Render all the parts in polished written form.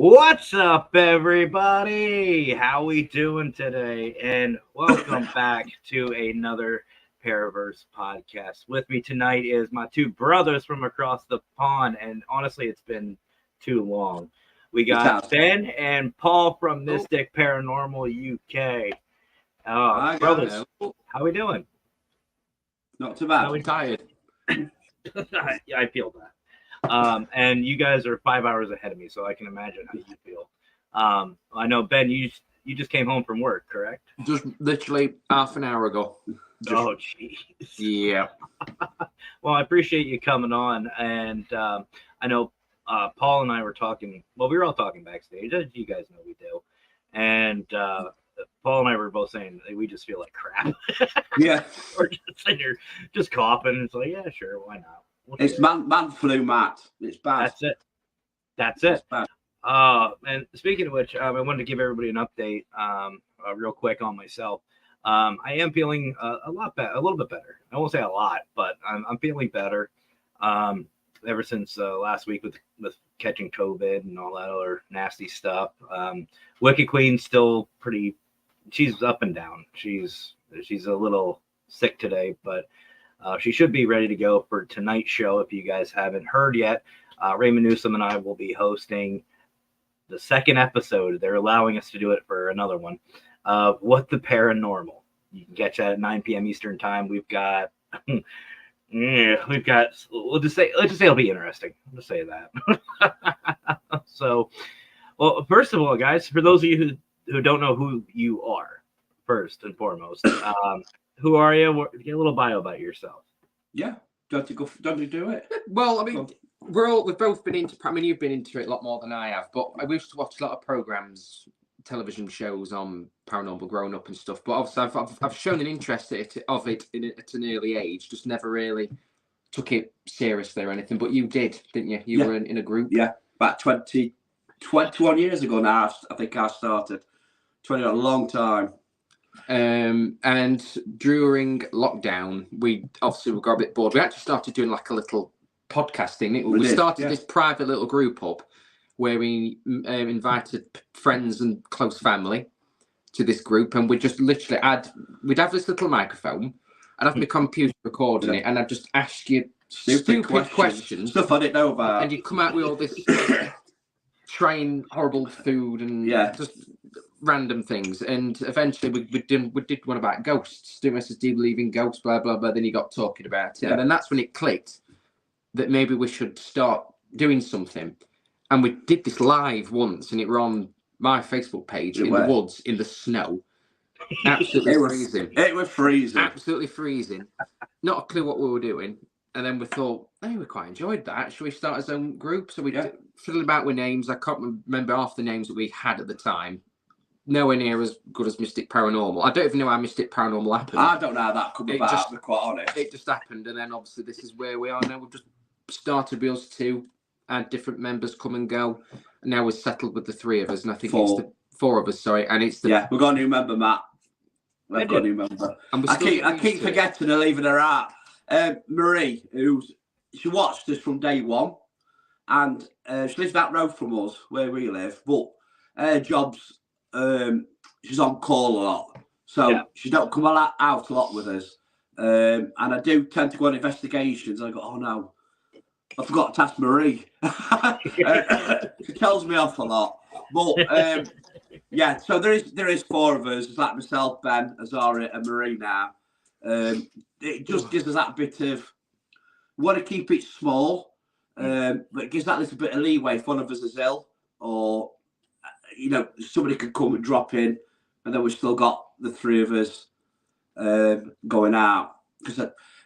What's up, everybody? How we doing today? And welcome back to another Paraverse podcast. With me tonight is my two brothers from across the pond, and honestly, it's been too long. We got Ben and Paul from Mystic Paranormal UK. Hi, brothers, how we doing? Not too bad. How we tired? I feel that. And you guys are 5 hours ahead of me, so I can imagine how you feel. I know, Ben, you just came home from work, correct? Just literally half an hour ago. Oh, jeez. Yeah. Well, I appreciate you coming on, and I know Paul and I were talking. Well, we were all talking backstage, as you guys know we do. And Paul and I were both saying we just feel like crap. Yeah. We're just sitting here, just coughing. It's like, yeah, sure, why not? It's man flu, Matt. It's bad. That's it. It's bad. And speaking of which, I wanted to give everybody an update, real quick on myself. I am feeling a little bit better. I won't say a lot, but I'm feeling better. Ever since last week with catching COVID and all that other nasty stuff. Wicked Queen's still pretty. She's up and down. She's a little sick today, but. She should be ready to go for tonight's show. If you guys haven't heard yet, Raymond Newsom and I will be hosting the second episode. They're allowing us to do it for another one. What the Paranormal. You can catch that at 9 p.m. Eastern time. We've got, let's just say it'll be interesting. I'll just say that. So, well, first of all, guys, for those of you who don't know who you are, first and foremost, who are you? Get a little bio about yourself. Yeah, don't you do it? Well, I mean, we've both been into. I mean, you've been into it a lot more than I have, but we used to watch a lot of television shows on paranormal growing up and stuff. But obviously, I've shown an interest at it at an early age. Just never really took it seriously or anything. But you did, didn't you? You were in a group. Yeah, about 21 years ago now. I think I started. 20, a long time. And during lockdown, we got a bit bored. We actually started doing like a little podcasting. We started this private little group up where we invited friends and close family to this group, and we'd just literally we'd have this little microphone. I'd have my computer recording it, and I'd just ask you stupid questions, stuff I didn't know about, and you'd come out with all this trying horrible food and just random things. And eventually we did one about ghosts. Do you believe in ghosts? Blah blah blah. Then you got talking about it, and then that's when it clicked that maybe we should start doing something. And we did this live once, and it were on my Facebook page the woods in the snow. Absolutely freezing. It was freezing. Absolutely freezing. Not a clue what we were doing. And then we thought, hey, we quite enjoyed that. Should we start our own group? So we fiddled about with names. I can't remember half the names that we had at the time. Nowhere near as good as Mystic Paranormal. I don't even know how Mystic Paranormal happened. I don't know how that come about, to be quite honest. It just happened, and then obviously this is where we are now. We've just started with us two, had different members come and go, and now we're settled with the three of us, and I think it's the four of us, sorry, and it's the... Yeah, we've got a new member, Matt. We've got a new member. I keep forgetting to leaving her out. Marie, she watched us from day one, and she lives that road from us, where we live, but her job's... she's on call a lot, so she don't come out a lot with us, and I do tend to go on investigations. I go, oh no, I forgot to ask Marie. She tells me off a lot, but so there is four of us. It's like myself, Ben, Azari, and Marie now. It just gives us that bit of, we want to keep it small, but it gives that little bit of leeway if one of us is ill, or somebody could come and drop in, and then we've still got the three of us going out. Because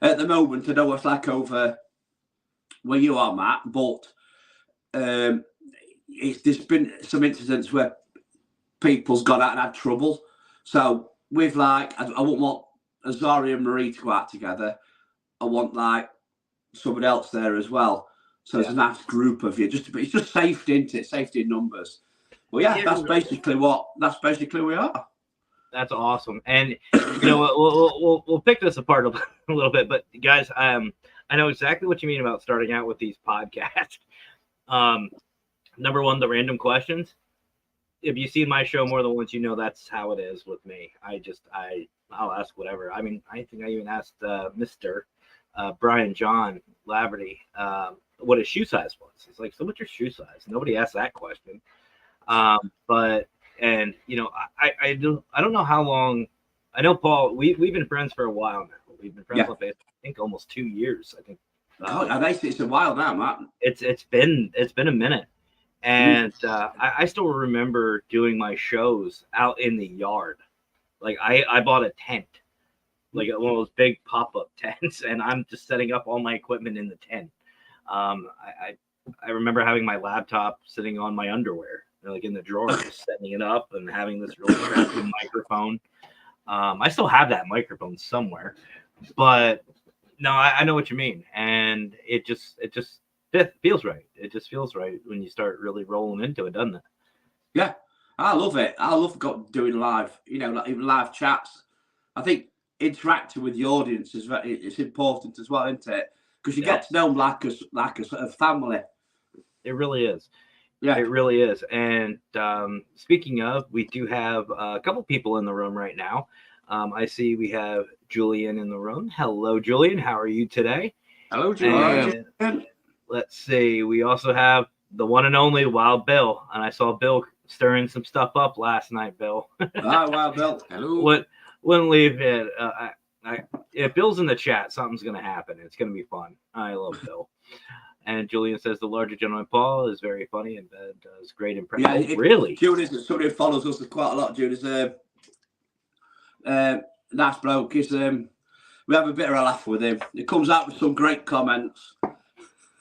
at the moment, I know it's like over where you are, Matt, but there's been some incidents where people's gone out and had trouble. So with I wouldn't want Azari and Marie to go out together. I want somebody else there as well. So there's a nice group of you. It's just safety, isn't it? Safety in numbers. Well, that's basically we are. That's awesome. And we'll pick this apart a little bit, but guys, I know exactly what you mean about starting out with these podcasts. number one, the random questions. If you see my show more than once, you know that's how it is with me. I'll ask whatever. I mean, I think I even asked Mr. Brian John Laverty what his shoe size was. It's like, so what's your shoe size? Nobody asked that question. But and you know, I don't know how long. I know Paul. We've been friends for a while now. We've been friends for I think almost 2 years. I think. It's a while now, Matt. It's been a minute. And I still remember doing my shows out in the yard. Like I bought a tent, like one of those big pop-up tents, and I'm just setting up all my equipment in the tent. I remember having my laptop sitting on my underwear, like in the drawer, just setting it up and having this really crappy microphone. I still have that microphone somewhere, but no, I know what you mean, and it just feels right. It just feels right when you start really rolling into it, doesn't it? Yeah, I love it. I love doing live, like even live chats. I think interacting with the audience it's important as well, isn't it? Because you get to know them like a sort of family. It really is. Yeah, it really is. And speaking of, we do have a couple people in the room right now. I see we have Julian in the room. Hello, Julian. How are you today? Hello, Julian. Let's see. We also have the one and only Wild Bill, and I saw Bill stirring some stuff up last night. Bill. Hi, Wild Bill. Hello. Wouldn't leave it. If Bill's in the chat, something's gonna happen. It's gonna be fun. I love Bill. And Julian says the larger gentleman Paul is very funny and does great impressions. Yeah, really. Julian's somebody who follows us quite a lot. Julian's nice bloke. We have a bit of a laugh with him. He comes out with some great comments.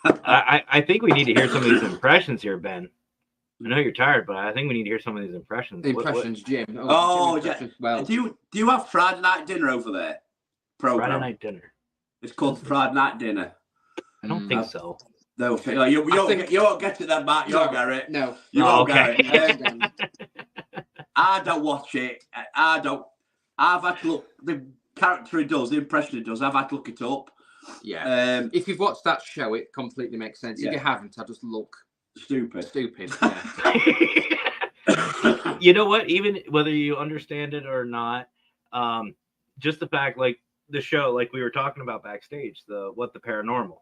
I think we need to hear some of these impressions here, Ben. I know you're tired, but I think we need to hear some of these impressions. The impressions, Jim. Jim, well, do you have Friday night dinner over there? Program? Friday night dinner. It's called Friday night dinner. I don't think so. No, you won't get it then, Matt. You won't get it. No. You won't get it. I don't watch it. I don't. I've had to look. The character he does, the impression he does, I've had to look it up. Yeah. If you've watched that show, it completely makes sense. If you haven't, I just look stupid. Yeah. You know what? Even whether you understand it or not, just the fact, like the show, like we were talking about backstage, the paranormal,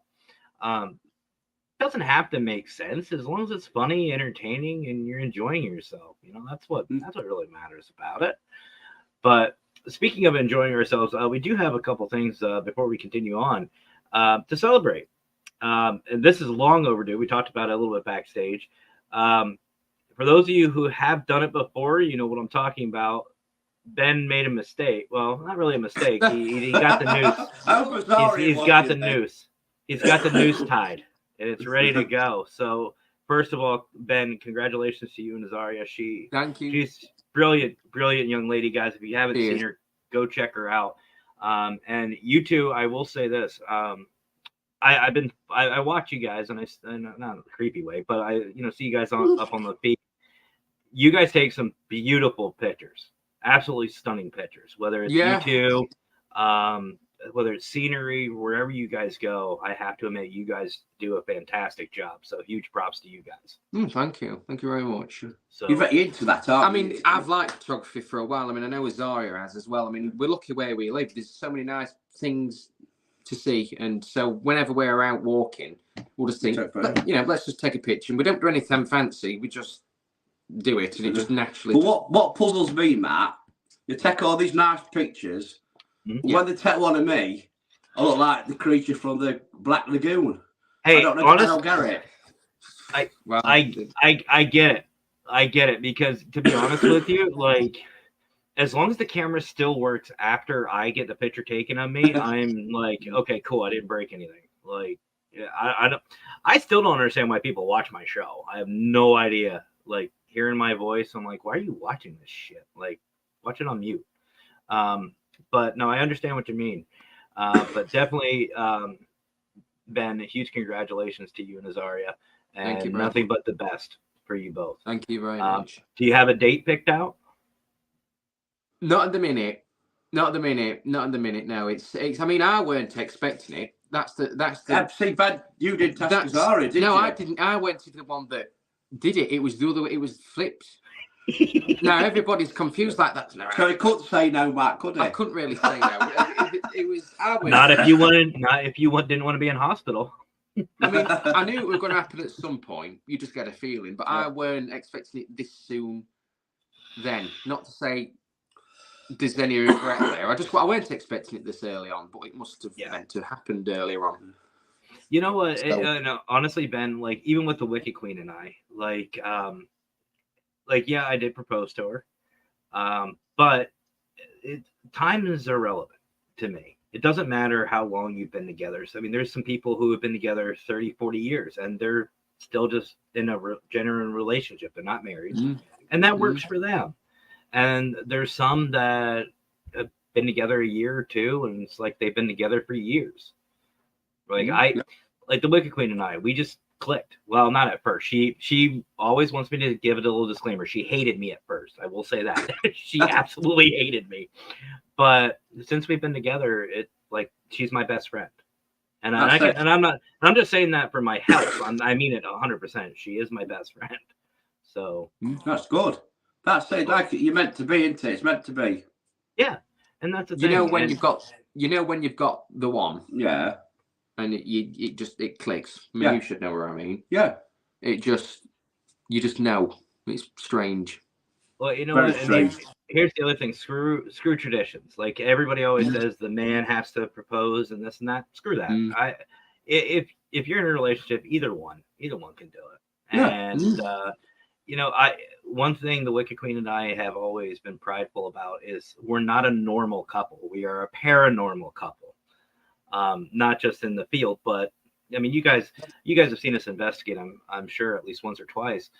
doesn't have to make sense as long as it's funny, entertaining, and you're enjoying yourself. That's what really matters about it. But speaking of enjoying ourselves, we do have a couple things before we continue on to celebrate. And this is long overdue. We talked about it a little bit backstage. For those of you who have done it before, you know what I'm talking about. Ben made a mistake. Well, not really a mistake. He got the noose. He's got the noose. He's got the noose tied, and it's ready to go. So, first of all, Ben, congratulations to you and Azaria. Thank you. She's brilliant young lady, guys. If you haven't seen her, go check her out. And you two, I will say this. I watch you guys, and not in a creepy way, but I see you guys up on the feed. You guys take some beautiful pictures, absolutely stunning pictures. Whether it's you two, whether it's scenery, wherever you guys go, I have to admit you guys do a fantastic job. So huge props to you guys. Thank you very much. So you're into that, aren't you? I've liked photography for a while. I know Azaria has as well. we're lucky where we live. There's so many nice things to see, and so whenever we're out walking, we'll just think, let's just take a picture. And we don't do anything fancy. We just do it, and it just naturally. But what puzzles me, Matt, you take all these nice pictures. When they take one of me, I look like the creature from the Black Lagoon. Hey, I don't get it. I get it. I get it, because to be honest with you, like, as long as the camera still works after I get the picture taken of me, I'm like, okay, cool. I didn't break anything. Like, I still don't understand why people watch my show. I have no idea. Like, hearing my voice, I'm like, why are you watching this shit? Like, watch it on mute. But no, I understand what you mean. But definitely, Ben, a huge congratulations to you and Azaria. And thank you, nothing but the best for you both. Thank you very much. Do you have a date picked out? Not at the minute. No, it's. I weren't expecting it. That's the. See, Ben, you didn't ask Azaria, did you? No, I didn't. I went to the one that Did it? It was the other. It was flipped. Now everybody's confused like that. So he couldn't say no, Matt, could he? I couldn't really say no. It was. Not if you wanted. Not if you didn't want to be in hospital. I mean, I knew it was going to happen at some point. You just get a feeling, but I weren't expecting it this soon. Then, not to say there's any regret there. I weren't expecting it this early on, but it must have meant to have happened earlier on. You know what? No, honestly, Ben, like even with the Wicked Queen and I, yeah, I did propose to her, but time is irrelevant to me. It doesn't matter how long you've been together. So, I mean, there's some people who have been together 30, 40 years, and they're still just in a genuine relationship. They're not married, and that works for them. And there's some that have been together a year or two, and it's like they've been together for years. Like the Wicked Queen and I, we just clicked. Well, not at first. She always wants me to give it a little disclaimer. She hated me at first. I will say that. She absolutely hated me. But since we've been together, she's my best friend. And I'm just saying that for my health. I mean it 100%. She is my best friend. So that's good. That's it. Like you're meant to be, isn't it? It's meant to be. Yeah. And that's the thing. You know when you've got the one. Yeah. And it clicks. I mean, you should know what I mean. Yeah. You just know. It's strange. Well, you know what? Here's the other thing. Screw traditions. Like everybody always says, the man has to propose and this and that. Screw that. If you're in a relationship, either one can do it. Yeah. And one thing the Wicked Queen and I have always been prideful about is we're not a normal couple. We are a paranormal couple. Not just in the field, but I mean, you guys have seen us investigate. I'm sure at least once or twice.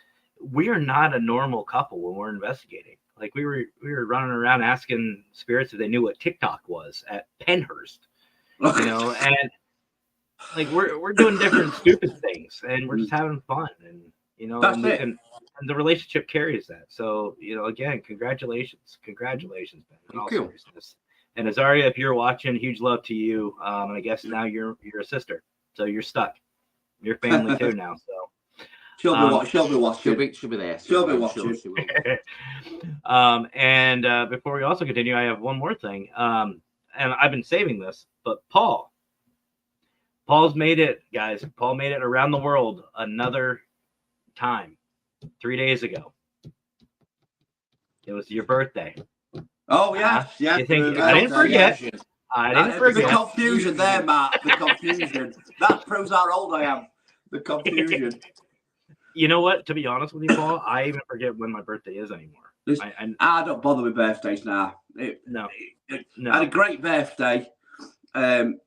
We are not a normal couple when we're investigating. Like we were running around asking spirits if they knew what TikTok was at Penhurst, and like we're doing different stupid things, and we're just having fun, and and the relationship carries that. So again, congratulations, Ben. In all seriousness. And Azaria, if you're watching, huge love to you. And I guess now you're a sister, so you're stuck. You're family too now. So she'll be watching. She'll be there. She'll be watching. She will. And before we also continue, I have one more thing. And I've been saving this, but Paul's made it, guys. Paul made it around the world another time 3 days ago. It was your birthday. Oh yes, I didn't forget. The confusion there, Matt. The confusion. That proves how old I am. The confusion. You know what? To be honest with you, Paul, I even forget when my birthday is anymore. I don't bother with birthdays now. No. I had a great birthday. It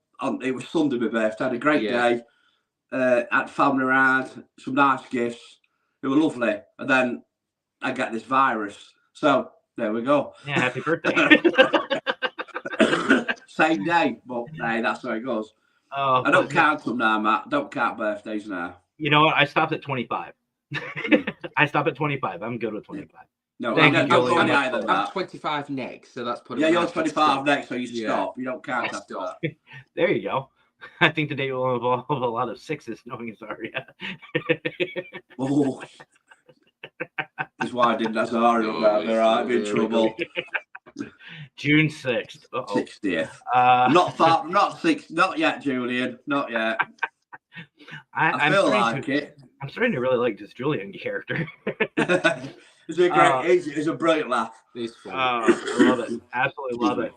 was Sunday, my birthday. I had a great day. Had family around, some nice gifts. It was lovely. And then I get this virus. So there we go. Yeah, happy birthday. Same day, but hey, that's how it goes. I don't count them now, Matt. Don't count birthdays now. You know what? I stopped at 25. I stopped at 25. I'm good with 25. No, I'm 25 next, so that's put. Yeah, you're 25 next, so you stop. You don't count after that. There you go. I think today will involve a lot of sixes, knowing Azaria. Oh. That's why I did Azaria down there. I'm in trouble. June 6th. 60th. Not far, not 6th. Not yet, Julian. Not yet. I feel like it. I'm starting to really like this Julian character. It's a great. It's a brilliant laugh. He's funny. I love it. Absolutely love it.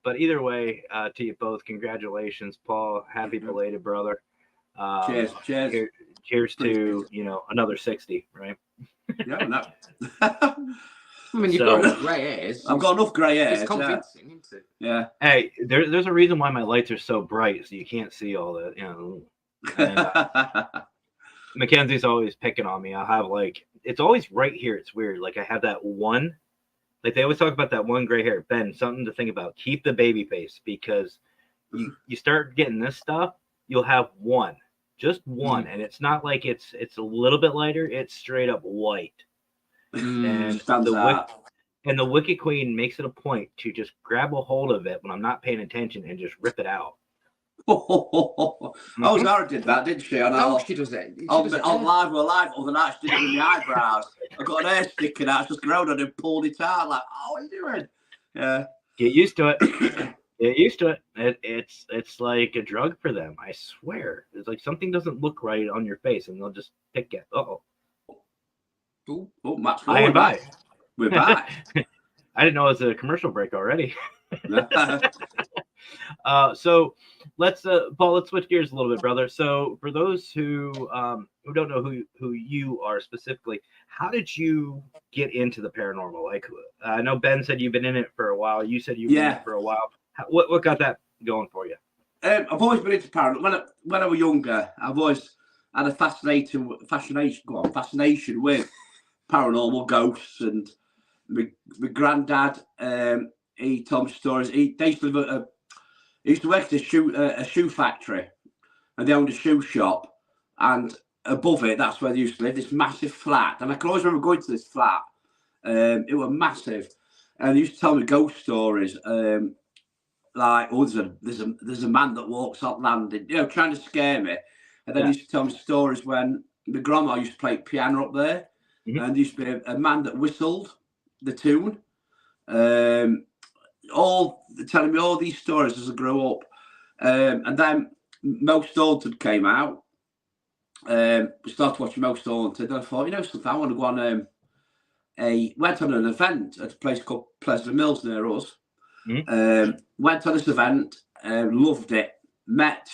But either way, to you both, congratulations, Paul. Happy belated, brother. Cheers. Cheers to another 60, right? Yeah, no. I mean, you've got enough grey hairs. I've got enough grey hairs. It's convincing, isn't it? Yeah. Hey, there's a reason why my lights are so bright, so you can't see all that. And, Mackenzie's always picking on me. I have it's always right here. It's weird. Like I have that one. Like they always talk about that one gray hair. Ben, something to think about. Keep the baby face because you start getting this stuff, you'll have one. Just one, and it's not like it's a little bit lighter. It's straight up white. And the Wicked Queen makes it a point to just grab a hold of it when I'm not paying attention and just rip it out. Oh, Zara did that, didn't she? She does it. On live, we're live. Other night, she did it with my eyebrows. I got an hair sticking out, just grown on and pulled it out. Like, oh, what are you doing? Yeah. Get used to it. Get used to it. It's like a drug for them. I swear. It's like something doesn't look right on your face, and they'll just pick it. Oh, Matt's we're back. We're back. I didn't know it was a commercial break already. So let's Paul, let's switch gears a little bit, brother. So for those who don't know who you are specifically, how did you get into the paranormal? Like, I know Ben said you've been in it for a while. You said you've been in it for a while. What got that going for you? I've always been into paranormal. When I was younger, I've always had a fascination with paranormal, ghosts, and my granddad. He told me stories. He used to work at a shoe factory, and they owned a shoe shop. And above it, that's where they used to live. This massive flat, and I can always remember going to this flat. It was massive, and he used to tell me ghost stories. Like, oh, there's a man that walks up landing, trying to scare me. And then he used to tell me stories when my grandma used to play piano up there, and there used to be a man that whistled the tune. All telling me all these stories as I grew up, and then Most Haunted came out. We started watching Most Haunted, and I thought, something, I want to go on. Went on an event at a place called Pleasant Mills near us. Went on this event, loved it. Met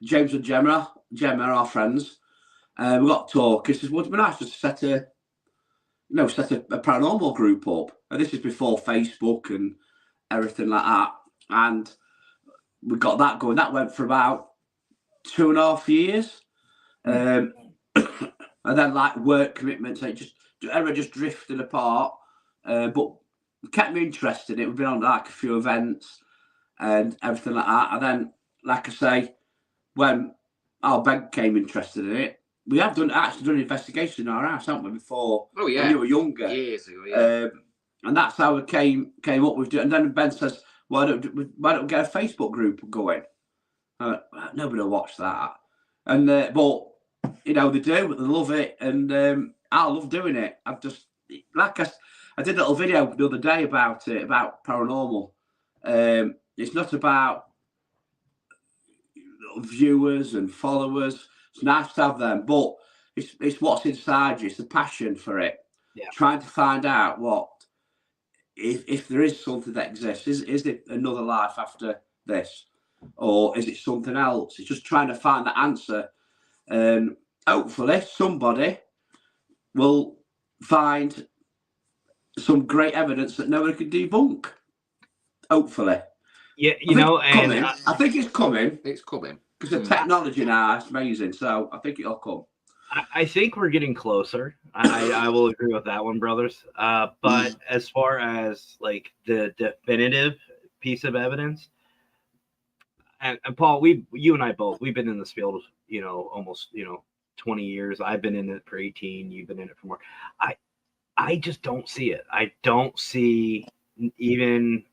James and Gemma, our friends. We got talking. He says, "Would it be nice to set a paranormal group up?" And this is before Facebook and everything like that. And we got that going. That went for about 2.5 years. And then like work commitments, everyone just drifted apart. But it kept me interested. We've been on like a few events and everything like that. And then, like I say, when our bank came interested in it, we have actually done an investigation in our house, haven't we, before? Oh, yeah. When you were younger. Years ago, yeah. And that's how we came up with it. And then Ben says, why don't we get a Facebook group going? Nobody will watch that. And but they do, they love it, and I love doing it. I've just, like I did a little video the other day about it, about paranormal. It's not about viewers and followers. It's nice to have them, but it's what's inside you. It's the passion for it. Yeah. Trying to find out what, if there is something that exists, is it another life after this, or is it something else? It's just trying to find the answer, and hopefully somebody will find some great evidence that nobody can debunk. Hopefully. Yeah, I think it's coming. It's coming. Because the technology now is amazing, so I think it'll come. I think we're getting closer. I will agree with that one, brothers. But as far as like the definitive piece of evidence, and Paul, you and I both, we've been in this field, almost 20 years. I've been in it for 18. You've been in it for more. I just don't see it. I don't see even.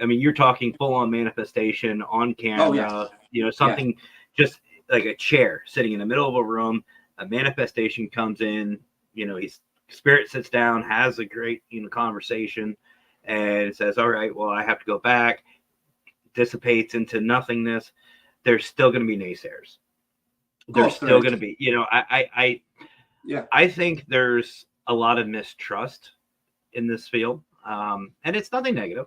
I mean, you're talking full on manifestation on camera. Oh, something just like a chair sitting in the middle of a room. A manifestation comes in. His spirit sits down, has a great conversation, and says, "All right, well, I have to go back." Dissipates into nothingness. There's still going to be naysayers. There's still going to be. I think there's a lot of mistrust in this field. And it's nothing negative.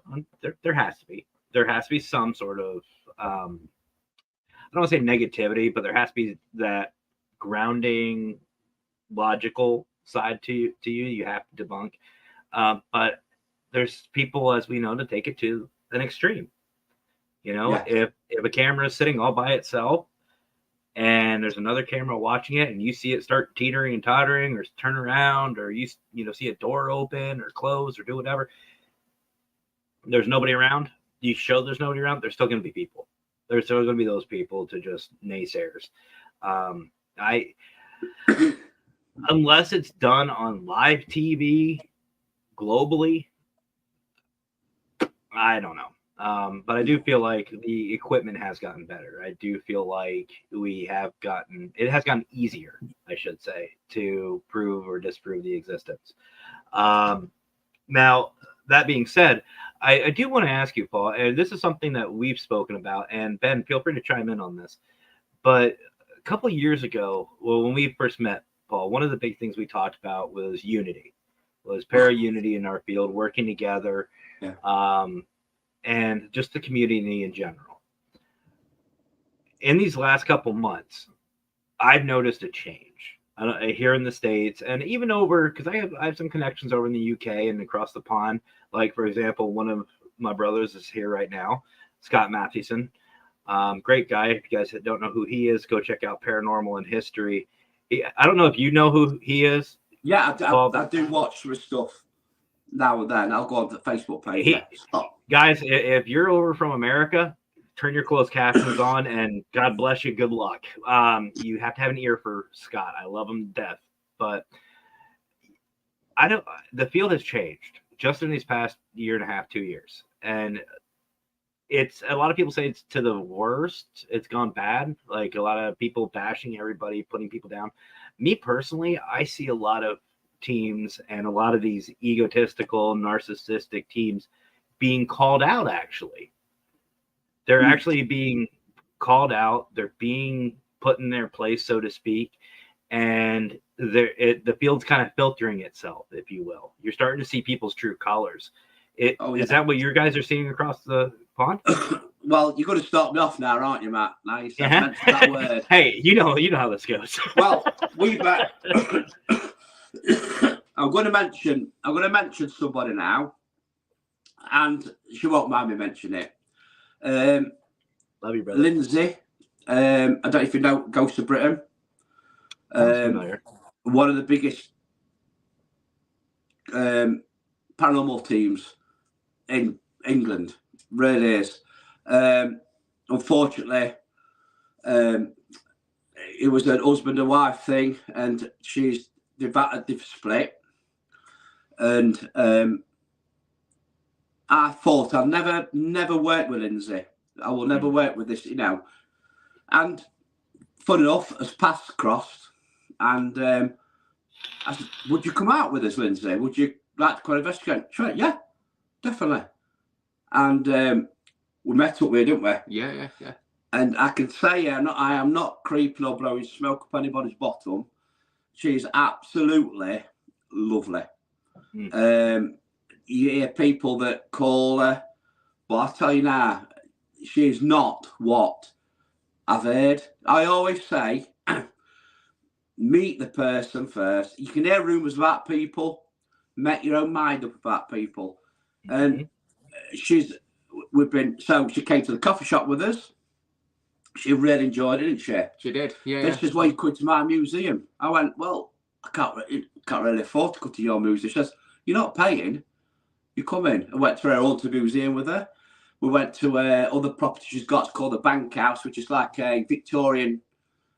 There has to be. There has to be some sort of, I don't want to say negativity, but there has to be that grounding, logical side to you. You have to debunk. But there's people, as we know, to take it to an extreme. If a camera is sitting all by itself and there's another camera watching it and you see it start teetering and tottering or turn around, or you see a door open or close or do whatever, there's nobody around, you show there's nobody around, there's still going to be people. There's still going to be those people to just naysayers. Unless it's done on live TV globally, I don't know. But I do feel like the equipment has gotten better. I do feel like it has gotten easier, I should say, to prove or disprove the existence. Now, that being said, I do want to ask you, Paul, and this is something that we've spoken about, and Ben, feel free to chime in on this. But a couple of years ago, well, when we first met, Paul, one of the big things we talked about was unity, was para-unity in our field, working together, and just the community in general. In these last couple months, I've noticed a change here in the States, and even over, because I have some connections over in the UK and across the pond. Like, for example, one of my brothers is here right now, Scott Mathewson. Great guy. If you guys don't know who he is, go check out Paranormal and History. I don't know if you know who he is. Yeah, I do watch his stuff now and then. I'll go on the Facebook page. Guys, if you're over from America, turn your closed captions on, and God bless you. Good luck. You have to have an ear for Scott. I love him to death, but the field has changed just in these past year and a half, 2 years. And it's a lot of people say it's to the worst. It's gone bad. Like a lot of people bashing everybody, putting people down. Me personally, I see a lot of teams and a lot of these egotistical, narcissistic teams being called out. Actually, they're actually being called out. They're being put in their place, so to speak. And the field's kind of filtering itself, if you will. You're starting to see people's true colors. Is that what you guys are seeing across the pond? Well, you're going to start me off now, aren't you, Matt? Now you said that word. Hey, you know how this goes. Well, I'm going to mention somebody now, and she won't mind me mentioning it. Love you, brother. Lindsay. I don't know if you know Ghost of Britain. One of the biggest paranormal teams in England, really is. Unfortunately, it was an husband and wife thing, and they've split. And I thought I'll never work with Lindsay. I will never work with this, And fun enough, as paths crossed, and I said, "Would you come out with us, Lindsay? Would you like to go and investigate?" Sure, yeah, definitely. And we met up here, didn't we? Yeah. And I can say I am not creeping or blowing smoke up anybody's bottom. She's absolutely lovely. You hear people that call her, but I tell you now, she's not what I've heard. I always say, meet the person first. You can hear rumours about people, make your own mind up about people. And she came to the coffee shop with us. She really enjoyed it, didn't she? She did, yeah. This is why you come to my museum. I went, well, I can't really afford to go to your museum. She says, you're not paying, you come in. I went to her haunted museum with her. We went to other property she's got. It's called the Bank House, which is like a Victorian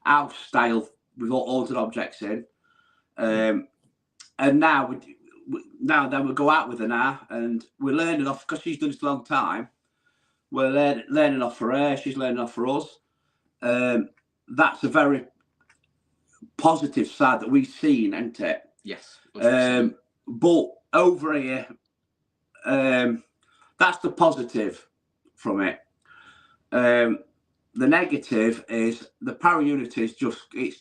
house style with all haunted objects in. And now we go out with her now, and we're learning off, because she's done this a long time. We're learning off for her. She's learning off for us. That's a very positive side that we've seen, isn't it? Yes. But over here, that's the positive from it. The negative is the para-unity is just it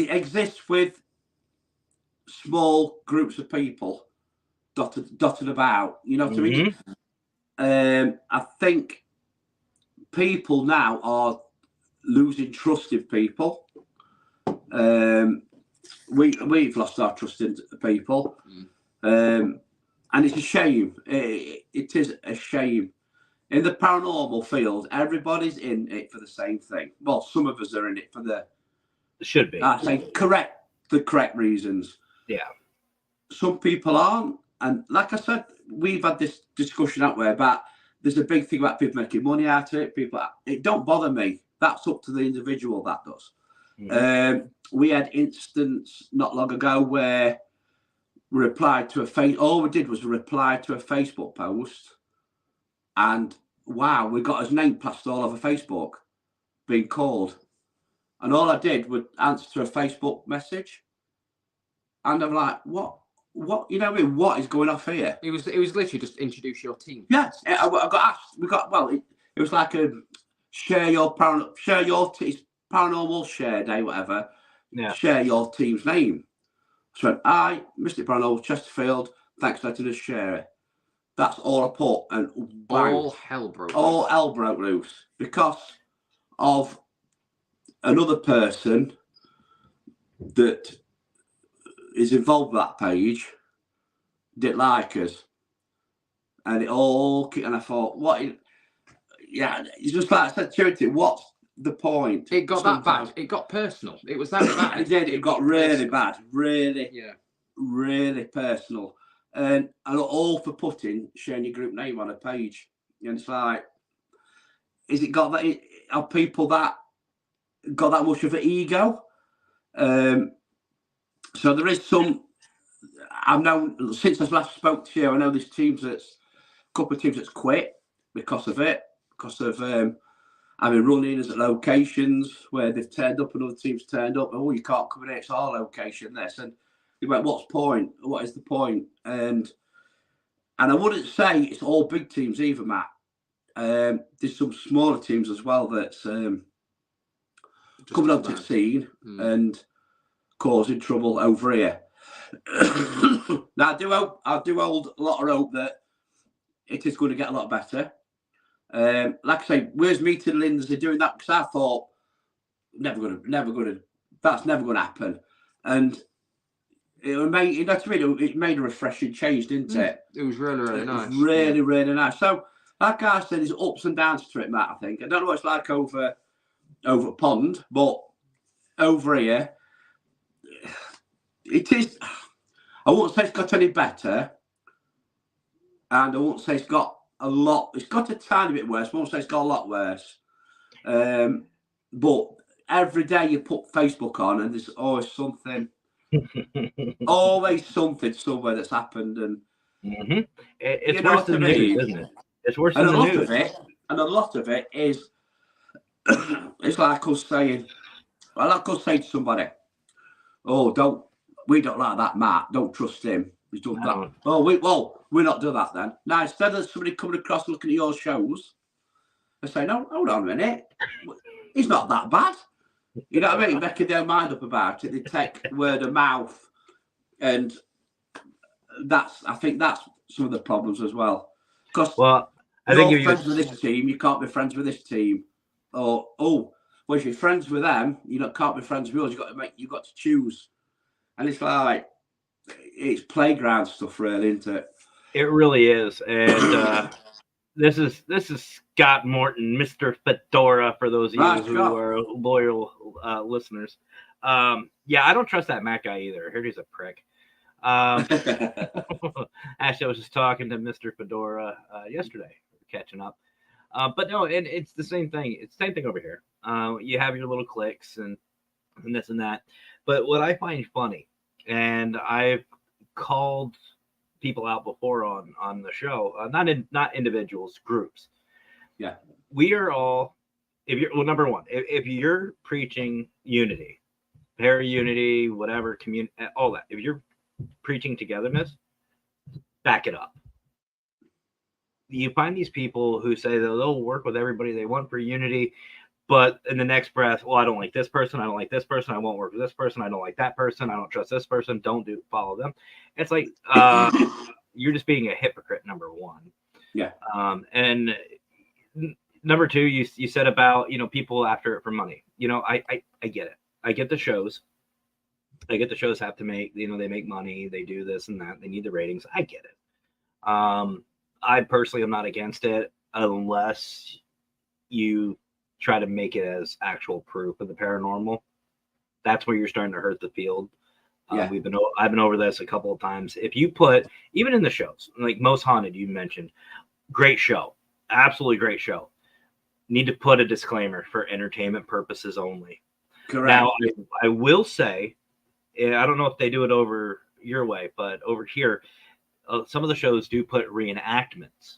exists with small groups of people dotted about. You know what I mean? I think people now are losing trust in people. We've lost our trust in people. And it's a shame. It is a shame. In the paranormal field, everybody's in it for the same thing. Well, some of us are in it for the correct reasons. Yeah. Some people aren't. And like I said, we've had this discussion out there about there's a big thing about people making money out of it. It don't bother me. That's up to the individual, that does. We had instance not long ago where replied to all we did was reply to a Facebook post, and wow, we got his name plastered all over Facebook, being called. And all I did was answer a Facebook message. And I'm like, what, you know what I mean? What is going off here? It was literally just introduce your team. Yeah, I got asked, it was like a share your paranormal share day, whatever. Yeah. Share your team's name. So I, Mystic Paranormal Chesterfield, thanks for letting us share it. That's all I put, and bang, all hell broke loose because of another person that is involved with that page didn't like us, and it all. And I thought, it's just like I said, Charity. What's the point? It got that bad. It got personal. It was that bad. It did. It got really bad. Really, really personal. And all for sharing your group name on a page. And it's like, is it got that? Are people that got that much of an ego? So there is some. I've known since I last spoke to you. I know there's a couple of teams that's quit because of it, because of having run-ins at locations where they've turned up and other teams turned up. Oh, you can't come in here. It's our location. This and you went. What's the point? What is the point? And I wouldn't say it's all big teams either, Matt. There's some smaller teams as well that's coming onto the scene and causing trouble over here. Now, I do hold a lot of hope that it is going to get a lot better. Like I say, where's Meeting Lindsay doing that? Because I thought that's never going to happen. And it made a refreshing change, didn't it? It was really, really nice. Really, really nice. So, like I said, there's ups and downs to it, Matt. I think I don't know what it's like over pond, but over here, it is. I won't say it's got any better, and I won't say it's got a lot. It's got a tiny bit worse. I won't say it's got a lot worse. But every day you put Facebook on, and there's always something. Always something somewhere that's happened, and it's worse than the news, isn't it? It's worse than the news. And a lot of it is, it's like us saying to somebody, "Oh, we don't like that Matt. Don't trust him. He's done that." Oh, we're not doing that then. Now instead of somebody coming across looking at your shows, they say, "No, hold on a minute. He's not that bad." You know what I mean? Making their mind up about it. They take word of mouth, and I think that's some of the problems as well. Because I think if you're friends with this team, you can't be friends with this team. Or if you're friends with them, you can't be friends with yours. You've got to choose, and it's like it's playground stuff, really, isn't it? It really is, and this is Scott Morton, Mr. Fedora, for those of you who are loyal listeners. I don't trust that Matt guy either. I heard he's a prick. Actually, I was just talking to Mr. Fedora yesterday, catching up. But no, and it's the same thing. It's the same thing over here. You have your little cliques and this and that. But what I find funny, and I've called people out before on the show, not individuals, groups. Yeah, we are all. Number one, if you're preaching unity, para-unity, whatever, community, all that. If you're preaching togetherness, back it up. You find these people who say that they'll work with everybody they want for unity, but in the next breath, I don't like this person, I don't like this person, I won't work with this person, I don't like that person, I don't trust this person, follow them. It's like you're just being a hypocrite, number one. Yeah. And number two, you said about people after it for money. I get it. I get the shows. I get the shows have to make, they make money, they do this and that, they need the ratings. I get it. I personally am not against it unless you try to make it as actual proof of the paranormal. That's where you're starting to hurt the field. Yeah. I've been over this a couple of times. If you put, even in the shows, like Most Haunted, you mentioned, great show, absolutely great show. Need to put a disclaimer for entertainment purposes only. Correct. Now, I will say, I don't know if they do it over your way, but over here, some of the shows do put reenactments.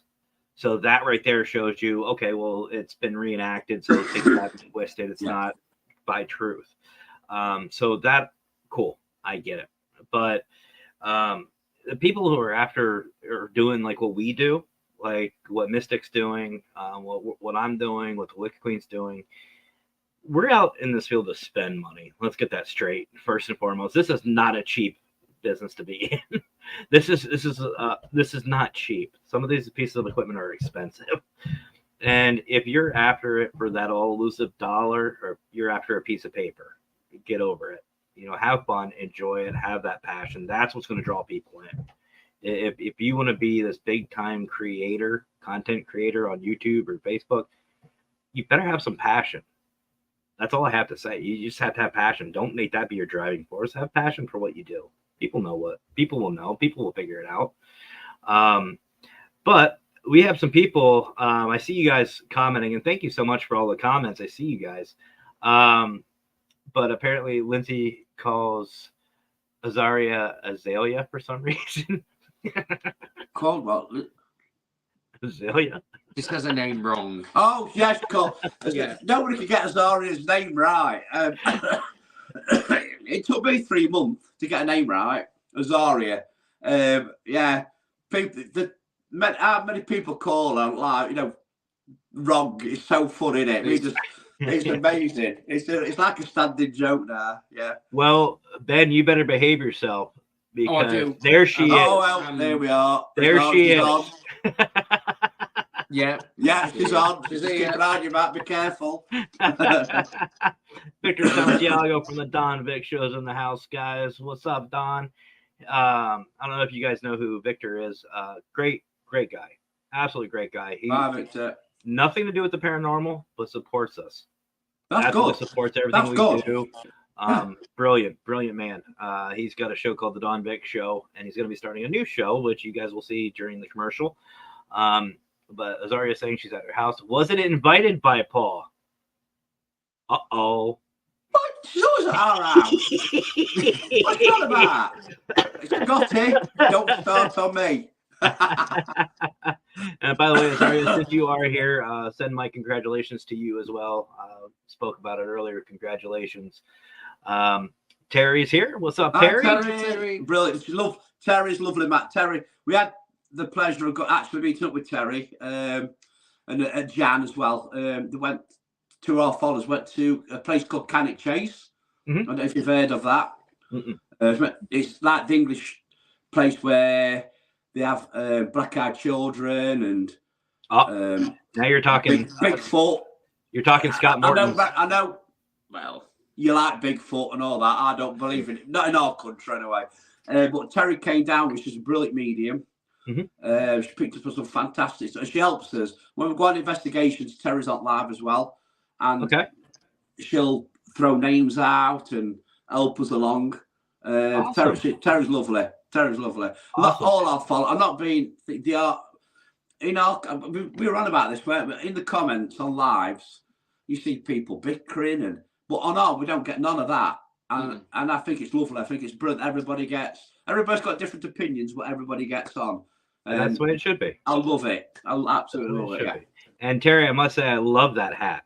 So that right there shows you, okay, well, it's been reenacted, so things have been twisted. It's not by truth. So that, cool. I get it. But the people who are after are doing like what we do, like what Mystic's doing, what I'm doing, what the Wicked Queen's doing. We're out in this field to spend money. Let's get that straight. First and foremost, this is not a cheap business to be in. This is not cheap. Some of these pieces of equipment are expensive, and if you're after it for that all elusive dollar, or you're after a piece of paper, get over it. Have fun, enjoy it, have that passion. That's what's going to draw people in. If you want to be this big time content creator on YouTube or Facebook, you better have some passion. That's all I have to say. You just have to have passion. Don't make that be your driving force. Have passion for what you do. People will know. People will figure it out. But we have some people. I see you guys commenting, and thank you so much for all the comments. I see you guys. But apparently Lindsay calls Azaria Azalea for some reason. Called what? Azalea? Just has a name wrong. Oh, yes, cool. Nobody could get Azaria's name right. It took me 3 months to get a name right. Azaria. People. How many people call her like wrong? It's so funny, isn't it? It's amazing. It's like a standing joke now. Yeah. Well, Ben, you better behave yourself because I do. There she is. Oh well, there we are. There she is. Yeah, she's on. She's keep an eye on your back. Be careful. Victor Santiago from the Don Vic shows in the house, guys. What's up, Don? I don't know if you guys know who Victor is. Great guy. Absolutely great guy. Victor. Nothing to do with the paranormal, but supports us. That's Absolutely good. Supports everything we do. Yeah. Brilliant man. He's got a show called the Don Vic Show, and he's going to be starting a new show, which you guys will see during the commercial. But Azaria is saying she's at her house. Wasn't invited by Paul. Uh-oh. What? She's always at our house. What's that about? It's got it. Don't start on me. And by the way, Azaria, since you are here, send my congratulations to you as well. Spoke about it earlier. Congratulations. Terry's here. What's up, Terry? Terry. Brilliant. Terry's lovely, Matt. Terry, we had the pleasure of actually meeting up with Terry and Jan as well. They went, 2 of our followers went to a place called Cannock Chase. Mm-hmm. I don't know if you've heard of that. It's like the English place where they have black-eyed children and now you're talking Bigfoot. You're talking Scott Morton. I know. Well, you like Bigfoot and all that. I don't believe in it. Not in our country anyway. But Terry came down, which is a brilliant medium. Mm-hmm. She picked up some fantastic stuff. She helps us when we go on investigations. Terry's on live as well, and she'll throw names out and help us along. Awesome. Terry's lovely. Terry's lovely. Awesome. Not all our fault. I'm not being. They are. We were on about this. Where in the comments on lives, you see people bickering, but on our we don't get none of that. And I think it's lovely. I think it's brilliant. Everybody's got different opinions, but everybody gets on. And that's the way it should be. I love it. I absolutely love it. Yeah. And Terry, I must say, I love that hat.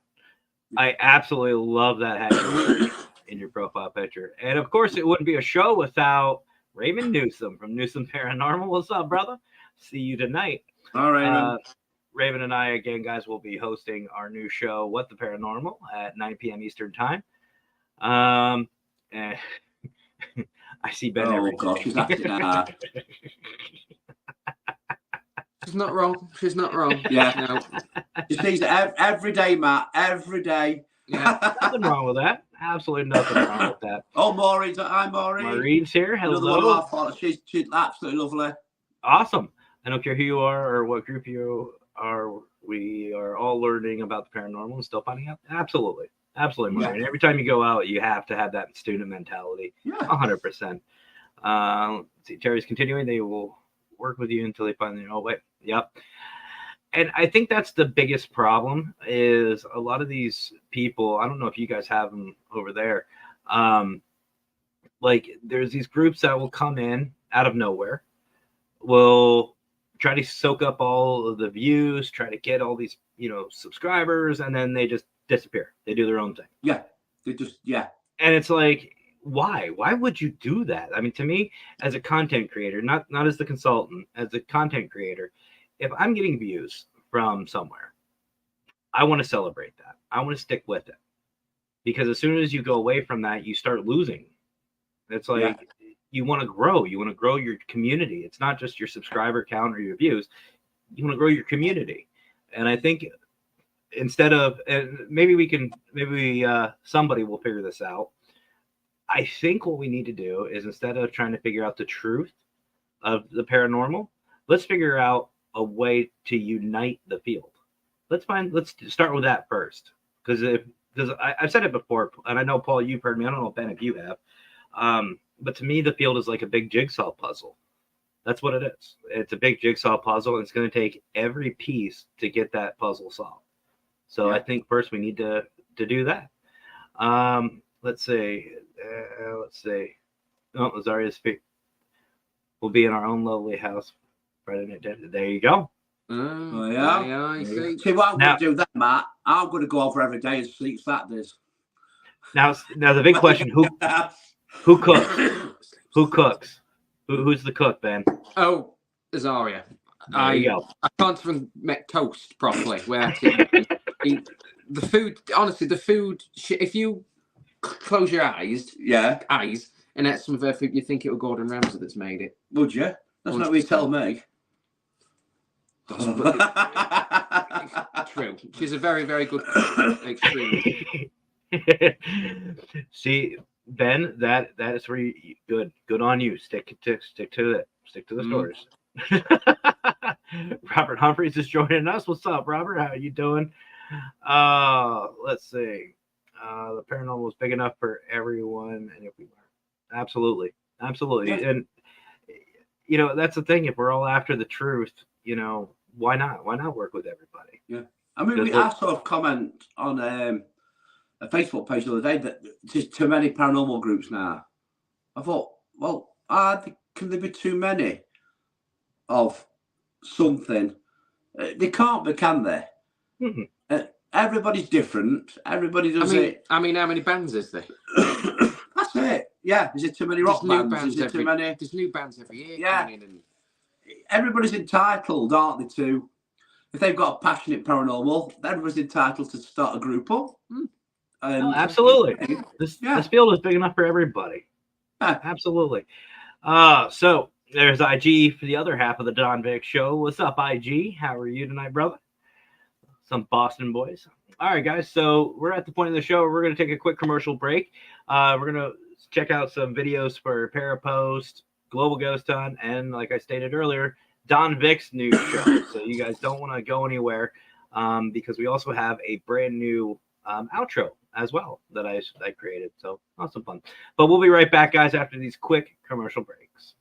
I absolutely love that hat in your profile picture. And of course, it wouldn't be a show without Raymond Newsom from Newsom Paranormal. What's up, brother? See you tonight. All right. Raven and I, again, guys, will be hosting our new show, What the Paranormal, at 9 p.m. Eastern Time. And I see Ben every day. She's acting out. She's not wrong. Yeah. No. She sees it every day, Matt. Every day. Yeah. Nothing wrong with that. Absolutely nothing wrong with that. Oh, Maureen. Hi, Maureen. Maureen's here. Hello. Another one of our followers. She's absolutely lovely. Awesome. I don't care who you are or what group you are. We are all learning about the paranormal and still finding out. Absolutely, Maureen. Yeah. Every time you go out, you have to have that student mentality. 100%. Let's see. Terry's continuing. They will work with you until they find their own way. Yep. And I think that's the biggest problem is a lot of these people, I don't know if you guys have them over there. Like, there's these groups that will come in out of nowhere, will try to soak up all of the views, try to get all these, subscribers, and then they just disappear. They do their own thing. Yeah. They just, yeah. And it's like, why? Why would you do that? I mean, to me, as a content creator, not as the consultant, as a content creator, if I'm getting views from somewhere, I want to celebrate that. I want to stick with it. Because as soon as you go away from that, you start losing. It's like, you want to grow. You want to grow your community. It's not just your subscriber count or your views. You want to grow your community. And I think instead of, and maybe somebody will figure this out. I think what we need to do is, instead of trying to figure out the truth of the paranormal, let's figure out a way to unite the field. Let's start with that first. Because I've said it before, and I know, Paul, you've heard me. I don't know, Ben, if you have. But to me, the field is like a big jigsaw puzzle. That's what it is. It's a big jigsaw puzzle, and it's going to take every piece to get that puzzle solved. So I think first we need to do that. Let's see. Oh, Azaria's feet. We'll be in our own lovely house Friday night. There you go. I see. See what I'm going to do then, Matt? I'm going to go over every day and sleep Saturdays. Now the big question: who cooks? Who cooks? Who's the cook, Ben? Oh, Azaria. I can't even make toast properly. Where the food, honestly, if you close your eyes, and that's some of her food, you think it was Gordon Ramsay that's made it. Would you? That's 100%. Not what you tell me. True. She's a very, very good cook. Extremely. See, Ben, that is where you good on you. Stick to it. Stick to the stories. Robert Humphreys is joining us. What's up, Robert? How are you doing? Let's see. The paranormal is big enough for everyone, and if we learn, absolutely. Yeah. And that's the thing. If we're all after the truth, why not? Why not work with everybody? Yeah, I mean, I saw a comment on a Facebook page the other day that there's too many paranormal groups now. I thought, well, can there be too many of something? They can't be, can they? Mm-hmm. Everybody's different. Everybody does it. I mean, how many bands is there? That's it. Yeah, is it too many rock bands? Is it too many? There's new bands every year. Yeah. Everybody's entitled, aren't they, to, if they've got a passionate paranormal, everybody's entitled to start a group up. Absolutely. This field is big enough for everybody. Absolutely. So there's IG for the other half of the Don Vick show. What's up, IG? How are you tonight, brother? Some Boston boys. All right, guys. So we're at the point of the show where we're going to take a quick commercial break. We're going to check out some videos for Parapost, Global Ghost Hunt, and like I stated earlier, Don Vick's new show. So you guys don't want to go anywhere because we also have a brand new outro as well that I created. So awesome fun. But we'll be right back, guys, after these quick commercial breaks.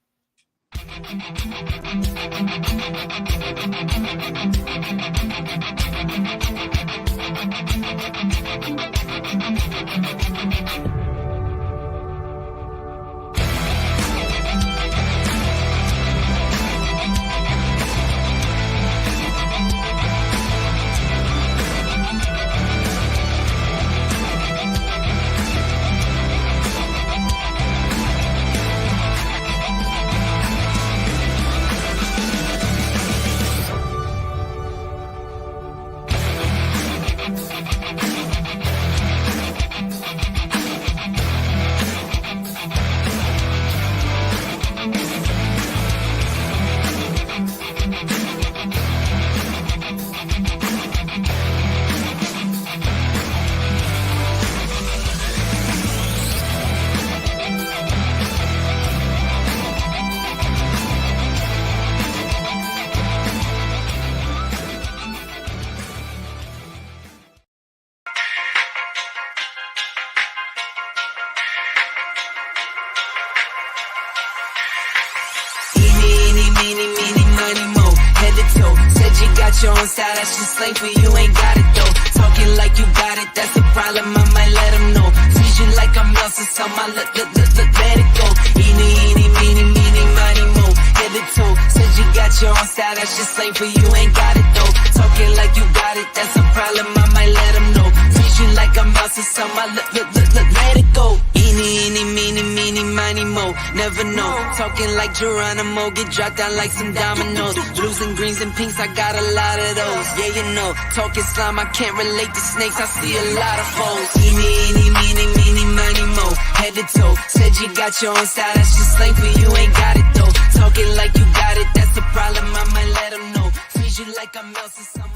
Your own style, that's just slang for you, ain't got it though. Talking like you got it, that's the problem, I might let them know. Switch Treat you like I'm Elsa, so my let it go. Eeny, meeny, miny, mo. Head to toe. Said you got your own style, that's just slang for you, ain't got it though. Talking like you got it, that's a problem, I might let them know. Treat you like I'm Elsa, so my let it go. Eeny, meeny, miny, mo. Never know. Talking like Geronimo, get dropped down like some dominoes. Blues and greens and pinks, I got a lot of those. Yeah, you know. Talking slime, I can't relate to snakes, I see a lot of foes. Eeny, meeny, miny, mo. Head to toe. Said you got your own style, that's just slang for you, ain't got it though. Talking like you got it, that's the problem, I might let them know. Treat you like I'm Elsa, some.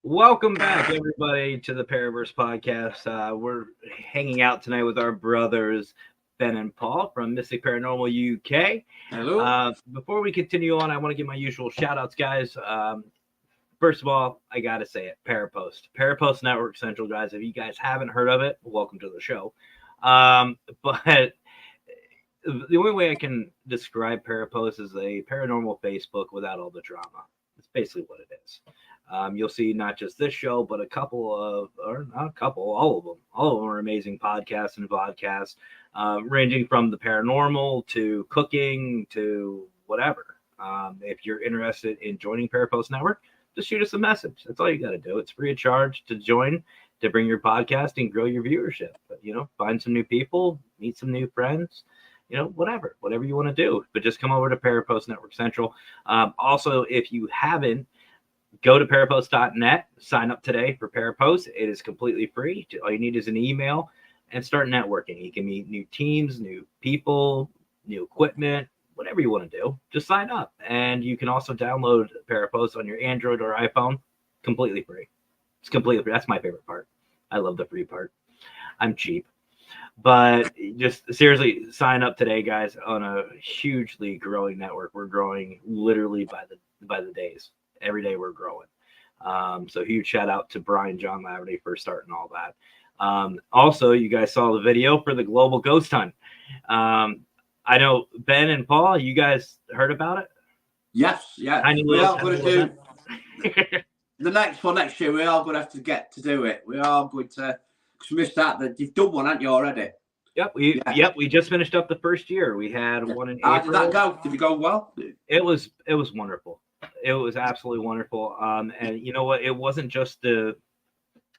Welcome back, everybody, to the Paraverse podcast. We're hanging out tonight with our brothers, Ben and Paul from Mystic Paranormal UK. Hello. Before we continue on, I want to give my usual shout-outs, guys. First of all, I got to say it, Parapost Network Central, guys. If you guys haven't heard of it, welcome to the show. But the only way I can describe Parapost is a paranormal Facebook without all the drama. It's basically what it is. You'll see not just this show, but all of them. All of them are amazing podcasts and vodcasts, ranging from the paranormal to cooking to whatever. If you're interested in joining Parapost Network, just shoot us a message. That's all you got to do. It's free of charge to join, to bring your podcast and grow your viewership. But, find some new people, meet some new friends. Whatever you want to do. But just come over to Parapost Network Central. Also, if you haven't, go to parapost.net, sign up today for Parapost. It is completely free. All you need is an email and start networking. You can meet new teams, new people, new equipment, whatever you want to do. Just sign up. And you can also download Parapost on your Android or iPhone completely free. It's completely free. That's my favorite part. I love the free part. I'm cheap. But just seriously, sign up today, guys, on a hugely growing network. We're growing literally by the days. Every day we're growing. So huge shout out to Brian John Laverty for starting all that. Also, you guys saw the video for the Global Ghost Hunt. I know Ben and Paul, you guys heard about it? Yes, yeah. We are going to do the next one next year. We are going to have to get to do it. We are going to, because we missed out that you've done one, haven't you, already? Yep, we just finished up the first year. We had one in April. Did that go? Did it go well? It was wonderful. It was absolutely wonderful. And you know what? It wasn't just the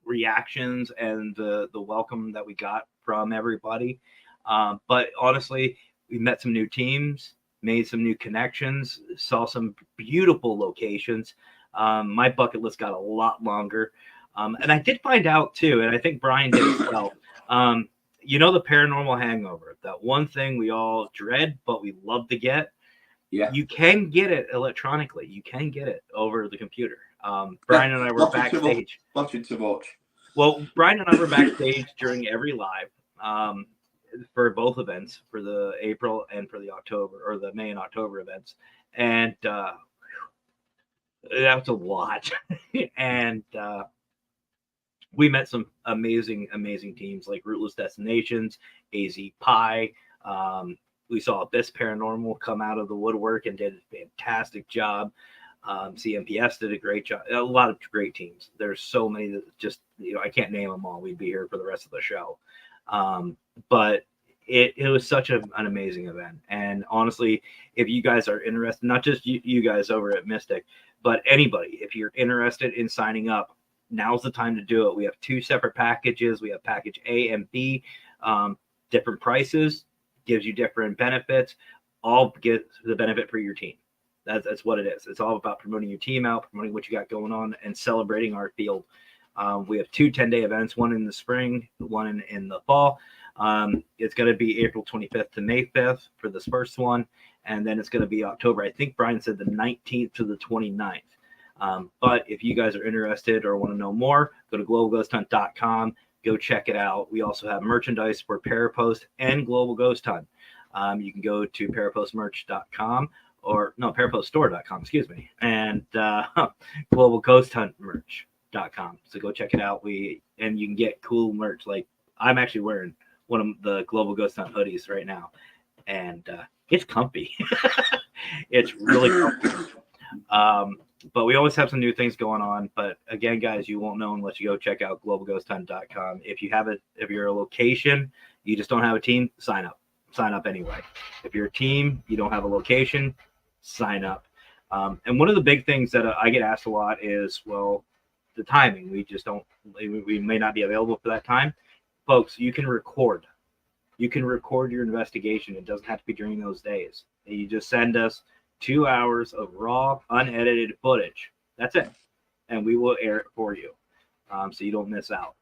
reactions and the welcome that we got from everybody. But honestly, we met some new teams, made some new connections, saw some beautiful locations. My bucket list got a lot longer. And I did find out too, and I think Brian did as well. The paranormal hangover, that one thing we all dread, but we love to get. Yeah, you can get it electronically. You can get it over the computer. Brian and I were backstage. Watching to watch. Well, Brian and I were backstage during every live for both events, for the April and for the October, or the May and October events. And that was a lot. And we met some amazing teams like Rootless Destinations, AZ Pie. We saw Abyss Paranormal come out of the woodwork and did a fantastic job. CMPS did a great job. A lot of great teams. There's so many that just, I can't name them all. We'd be here for the rest of the show. But it was such an amazing event. And honestly, if you guys are interested, not just you guys over at Mystic, but anybody, if you're interested in signing up, now's the time to do it. We have 2 separate packages. We have package A and B, different prices, gives you different benefits, all get the benefit for your team. That's what it is. It's all about promoting your team out, promoting what you got going on, and celebrating our field. We have 2 10-day events, one in the spring, one in the fall. It's going to be April 25th to May 5th for this first one, and then it's going to be October. I think Brian said the 19th to the 29th. But if you guys are interested or want to know more, go to globalghosthunt.com. Go check it out. We also have merchandise for Parapost and Global Ghost Hunt. You can go to parapostmerch.com parapoststore.com, excuse me, and Global Ghost Hunt merch.com. So go check it out. And you can get cool merch. Like I'm actually wearing one of the Global Ghost Hunt hoodies right now, and it's comfy. It's really comfy. But we always have some new things going on. But again, guys, you won't know unless you go check out globalghosthunt.com. If you're a location, you just don't have a team, sign up. Sign up anyway. If you're a team, you don't have a location, sign up. And one of the big things that I get asked a lot is, well, the timing. We may not be available for that time. Folks, you can record. You can record your investigation. It doesn't have to be during those days. You just send us 2 hours of raw, unedited footage. That's it. And we will air it for you. So you don't miss out.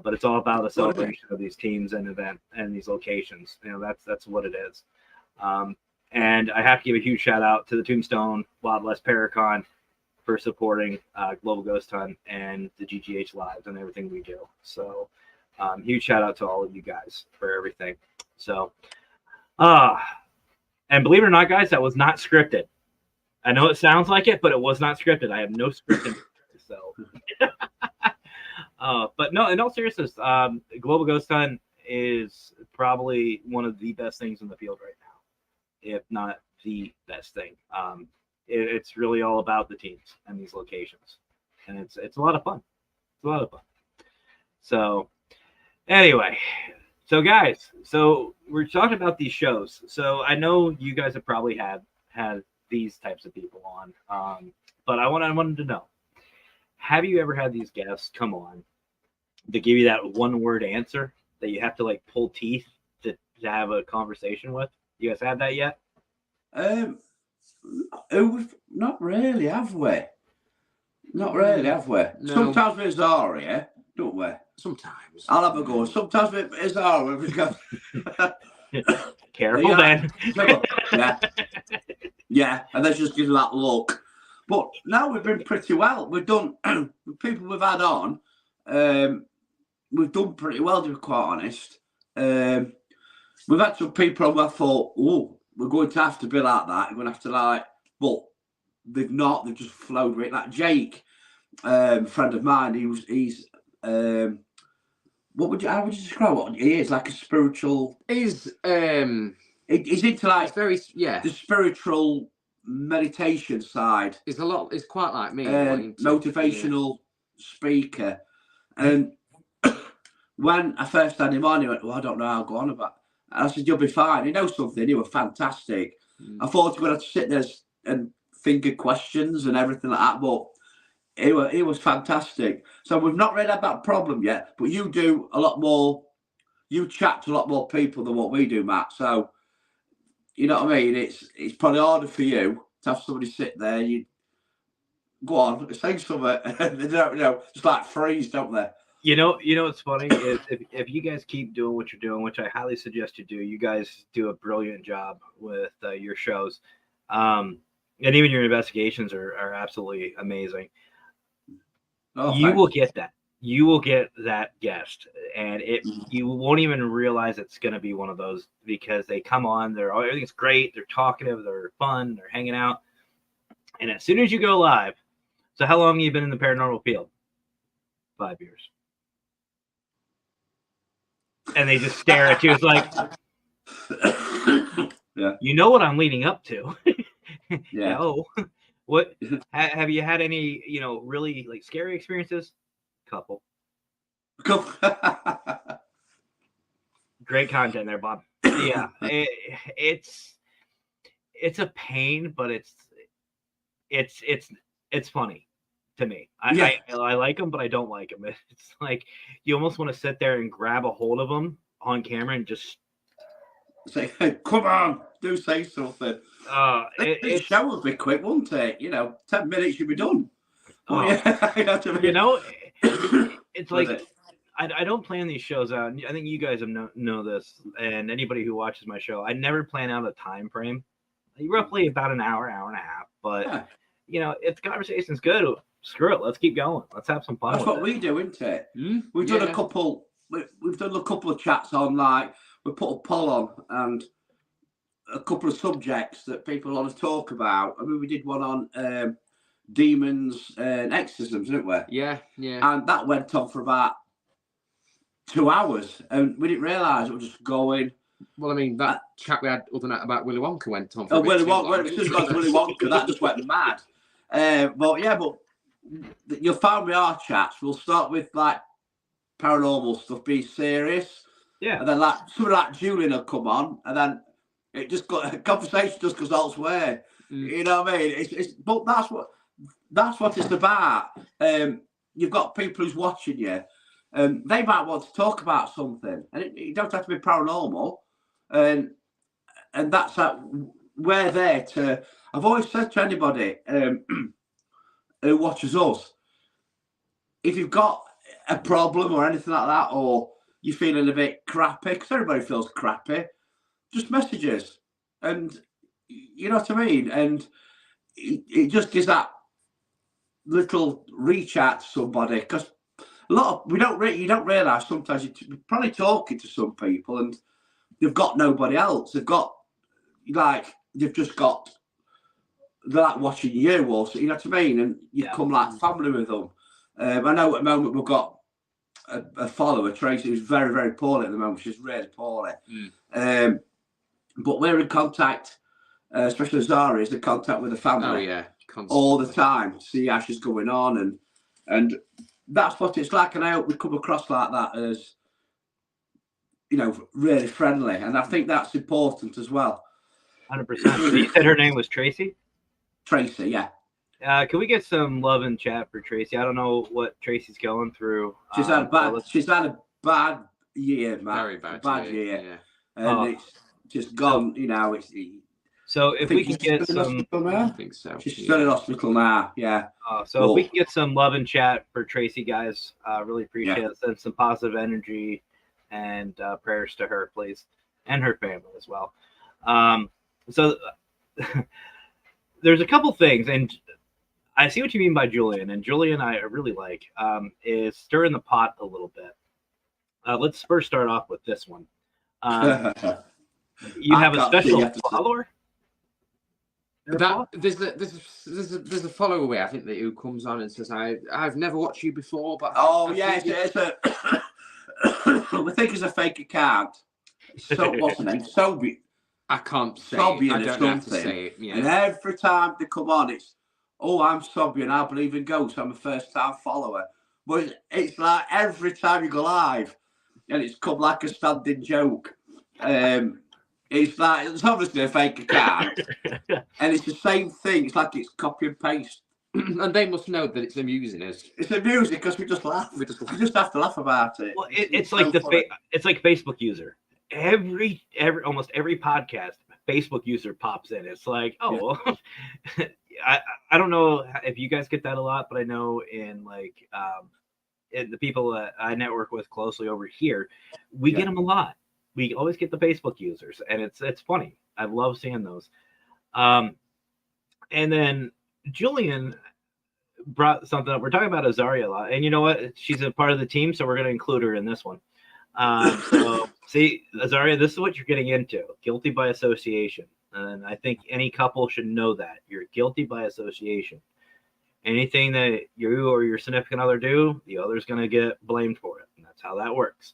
But it's all about the celebration of these teams and event and these locations. That's what it is. And I have to give a huge shout out to the Tombstone Wild West Paracon for supporting Global Ghost Hunt and the GGH Lives and everything we do. So huge shout out to all of you guys for everything. So, and believe it or not, guys, that was not scripted. I know it sounds like it, but it was not scripted. I have no scripting. So, but no, in all seriousness, Global Ghost Hunt is probably one of the best things in the field right now, if not the best thing. It's really all about the teams and these locations, and it's a lot of fun. It's a lot of fun. So, anyway. So guys, we're talking about these shows. So I know you guys have probably had these types of people on, but I wanted to know, have you ever had these guests come on to give you that one word answer that you have to like pull teeth to have a conversation with? You guys had that yet? Not really, have we? Not really, have we? No. Sometimes with Zaria, don't we? Sometimes. I'll have a go. Sometimes with Zaria, we go. Careful, then. Yeah, and then just give that look. But now we've been pretty well. We've done the people we've had on. We've done pretty well, to be quite honest. We've had some people on where I thought, oh, we're going to have to be like that. We're going to have to but they've not. They've just flowed with it. Like Jake, friend of mine, he's how would you describe what he is? Like a spiritual. He's into like very the spiritual meditation side. It's quite like me. Motivational speaker. And when I first had him on, he went, well, I don't know how to go on about. And I said, you'll be fine. He knows something. He was fantastic. I thought he would have to sit there and think of questions and everything like that, but he was fantastic. So we've not really had that problem yet, but you do a lot more. You chat to a lot more people than what we do, Matt. So you know what I mean? It's probably harder for you to have somebody sit there. You go on, say something, and they don't, just like freeze, don't they? You know what's funny is if you guys keep doing what you're doing, which I highly suggest you do. You guys do a brilliant job with your shows, and even your investigations are absolutely amazing. Oh, you will get that. You will get that guest, and you won't even realize it's going to be one of those because they come on. Everything's great. They're talkative. They're fun. They're hanging out. And as soon as you go live, so how long have you been in the paranormal field? 5 years. And they just stare at you. It's like, yeah. You know what I'm leading up to. Yeah. No. What have you had any, really like scary experiences? Couple. Great content there, Bob. Yeah. It's a pain, but it's funny to me. I like them, but I don't like them. It's like you almost want to sit there and grab a hold of them on camera and just say, hey, come on, do say something. The show would be quick, wouldn't it? 10 minutes you'd be done. It's like I don't plan these shows out. I think you guys know this, and anybody who watches my show, I never plan out a time frame. Roughly about an hour and a half, but if the conversation's good, screw it. Let's keep going. Let's have some fun. That's what we do, isn't it? We've done a couple. We've done a couple of chats on, like we put a poll on and a couple of subjects that people want to talk about. I mean, we did one on demons and exorcisms, didn't we? Yeah. And that went on for about 2 hours, and we didn't realise it was just going. Well, I mean, that chat we had other night about Willy Wonka went on. Willy Wonka, that just went mad. But you'll find with our chats, we'll start with like paranormal stuff, be serious. Yeah. And then like somebody like Julian will come on, and then it just got conversation just goes elsewhere. You know what I mean? But that's what it's about. You've got people who's watching you. They might want to talk about something, and it don't have to be paranormal. And that's we're there to. I've always said to anybody who watches us, if you've got a problem or anything like that, or you're feeling a bit crappy, because everybody feels crappy, just message us, and you know what I mean. And it just gives that little reach out to somebody, because you don't realise sometimes you're probably talking to some people and they've got nobody else. They've just got they're like watching you, or you know what I mean, and you come like family with them. I know at the moment we've got a follower, Tracy, who's very, very poorly at the moment. She's really poorly. But we're in contact, especially Zara is in contact with the family all the time to see how she's going on, and that's what it's like. And I hope we come across like that as, really friendly. And I think that's important as well. 100%. You said her name was Tracy? Tracy, yeah. Can we get some love in chat for Tracy? I don't know what Tracy's going through. She's had a bad year, man. Very bad year. Yeah. And it's just gone, So if we can get some, I think so. She's still in hospital now. Yeah. So if we can get some love in chat for Tracy, guys, really appreciate it. Send some positive energy and prayers to her, please, and her family as well. So there's a couple things, and I see what you mean by Julian, and Julian I really like is stirring the pot a little bit. Let's first start off with this one. You have a special follower? There's a follower away, I think, that who comes on and says, I've never watched you before, but we think it's a fake account. So what's the name? Sobi. I can't say. Sobian, I don't know how to say it. Yeah. And every time they come on, it's I'm Sobian, I believe in ghosts. I'm a first-time follower. But it's like every time you go live, and it's come like a standing joke. It's like it's obviously a fake account, and it's the same thing. It's like it's copy and paste. And they must know that it's amusing us. It's amusing because we just laugh. We just have to laugh about it. Well, it's like it's like Facebook user. Almost every podcast, Facebook user pops in. It's like, I don't know if you guys get that a lot, but I know in the people that I network with closely over here, we get them a lot. We always get the Facebook users, and it's funny. I love seeing those. And then Julian brought something up. We're talking about Azaria a lot, and you know what? She's a part of the team, so we're going to include her in this one. So see, Azaria, this is what you're getting into: guilty by association. And I think any couple should know that you're guilty by association. Anything that you or your significant other do, the other's going to get blamed for it, and that's how that works.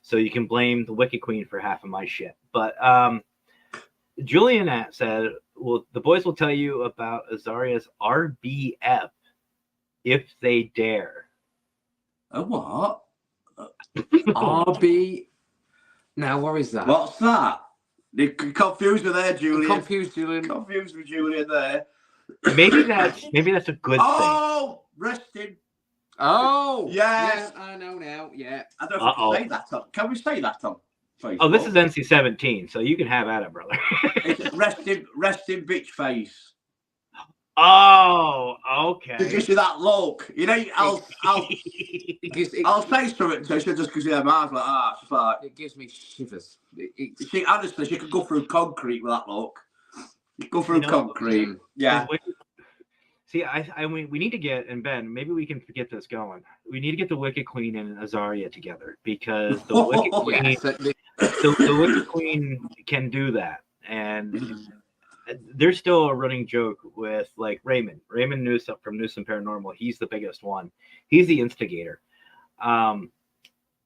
So you can blame the Wicked Queen for half of my shit. But Julian said, well, the boys will tell you about Azaria's RBF if they dare. A what? RB. Now, what is that? What's that? You're confused with there, Julian. Confused with Julian there. Maybe that's a good thing. Oh, resting. Oh, yes. Yeah, I know now. Yeah. I don't know if we can say that on. Can we say that on Facebook? Oh, this is NC-17, so you can have at it, brother. It's resting bitch face. Oh, okay. It gives you that look. I'll say something to her just because her mouth like, it gives me shivers. Honestly, she could go through concrete with that look. You go through concrete. Yeah. See, I mean, we need to get, and Ben, maybe we can get this going. We need to get the Wicked Queen and Azaria together, because the Wicked Queen, the Wicked Queen can do that. And there's still a running joke with like Raymond Newsom from Newsom Paranormal. He's the biggest one. He's the instigator.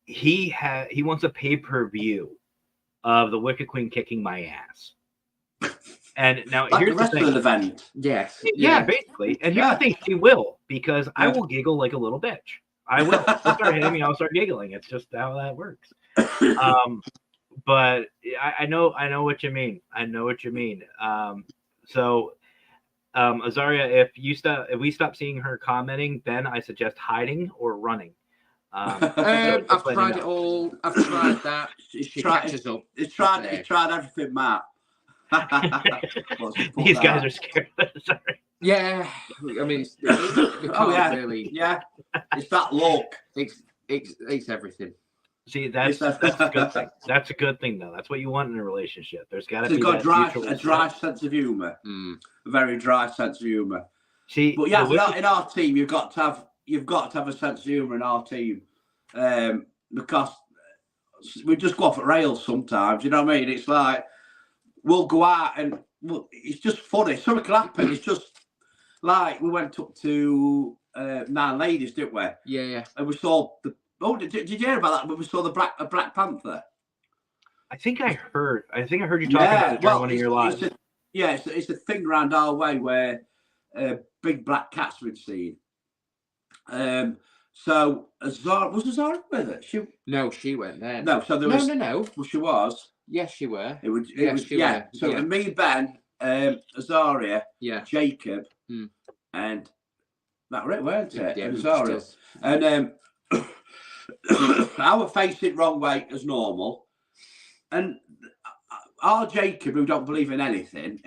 He wants a pay-per-view of the Wicked Queen kicking my ass. And now like here's the rest the thing. of the event. Yes. Yeah, basically. And here's the thing, she will, because I will giggle like a little bitch. I will. She'll start hitting me, I'll start giggling. It's just how that works. But I know what you mean. I know what you mean. So Azaria, if we stop seeing her commenting, then I suggest hiding or running. I've tried it all. I've tried that. She catches up. It's tried everything, Matt. These guys are scared. Sorry. Yeah, I mean, really. Yeah, it's that look. It's everything. See, that's a good thing. That's a good thing, though. That's what you want in a relationship. There's got to be a dry sense of humor. A very dry sense of humor. See, but yeah, in our team, you've got to have a sense of humor in our team, because we just go off at rails sometimes. You know what I mean? It's like we'll go out and it's just funny. Something can happen. It's just like we went up to Nine Ladies, didn't we? Yeah. And we saw the. Oh, did you hear about that when we saw the Black Panther? I think I heard you talking about it during one of your lives. It's a thing around our way where big black cats been seen. So Azara was with it? She went there. No, so there was no. Well, she was. Yes, she were. It was. So me, Ben, Azaria, Jacob, and that were it, weren't it? Yeah, Azaria, and I was facing wrong way as normal, and our Jacob, who don't believe in anything,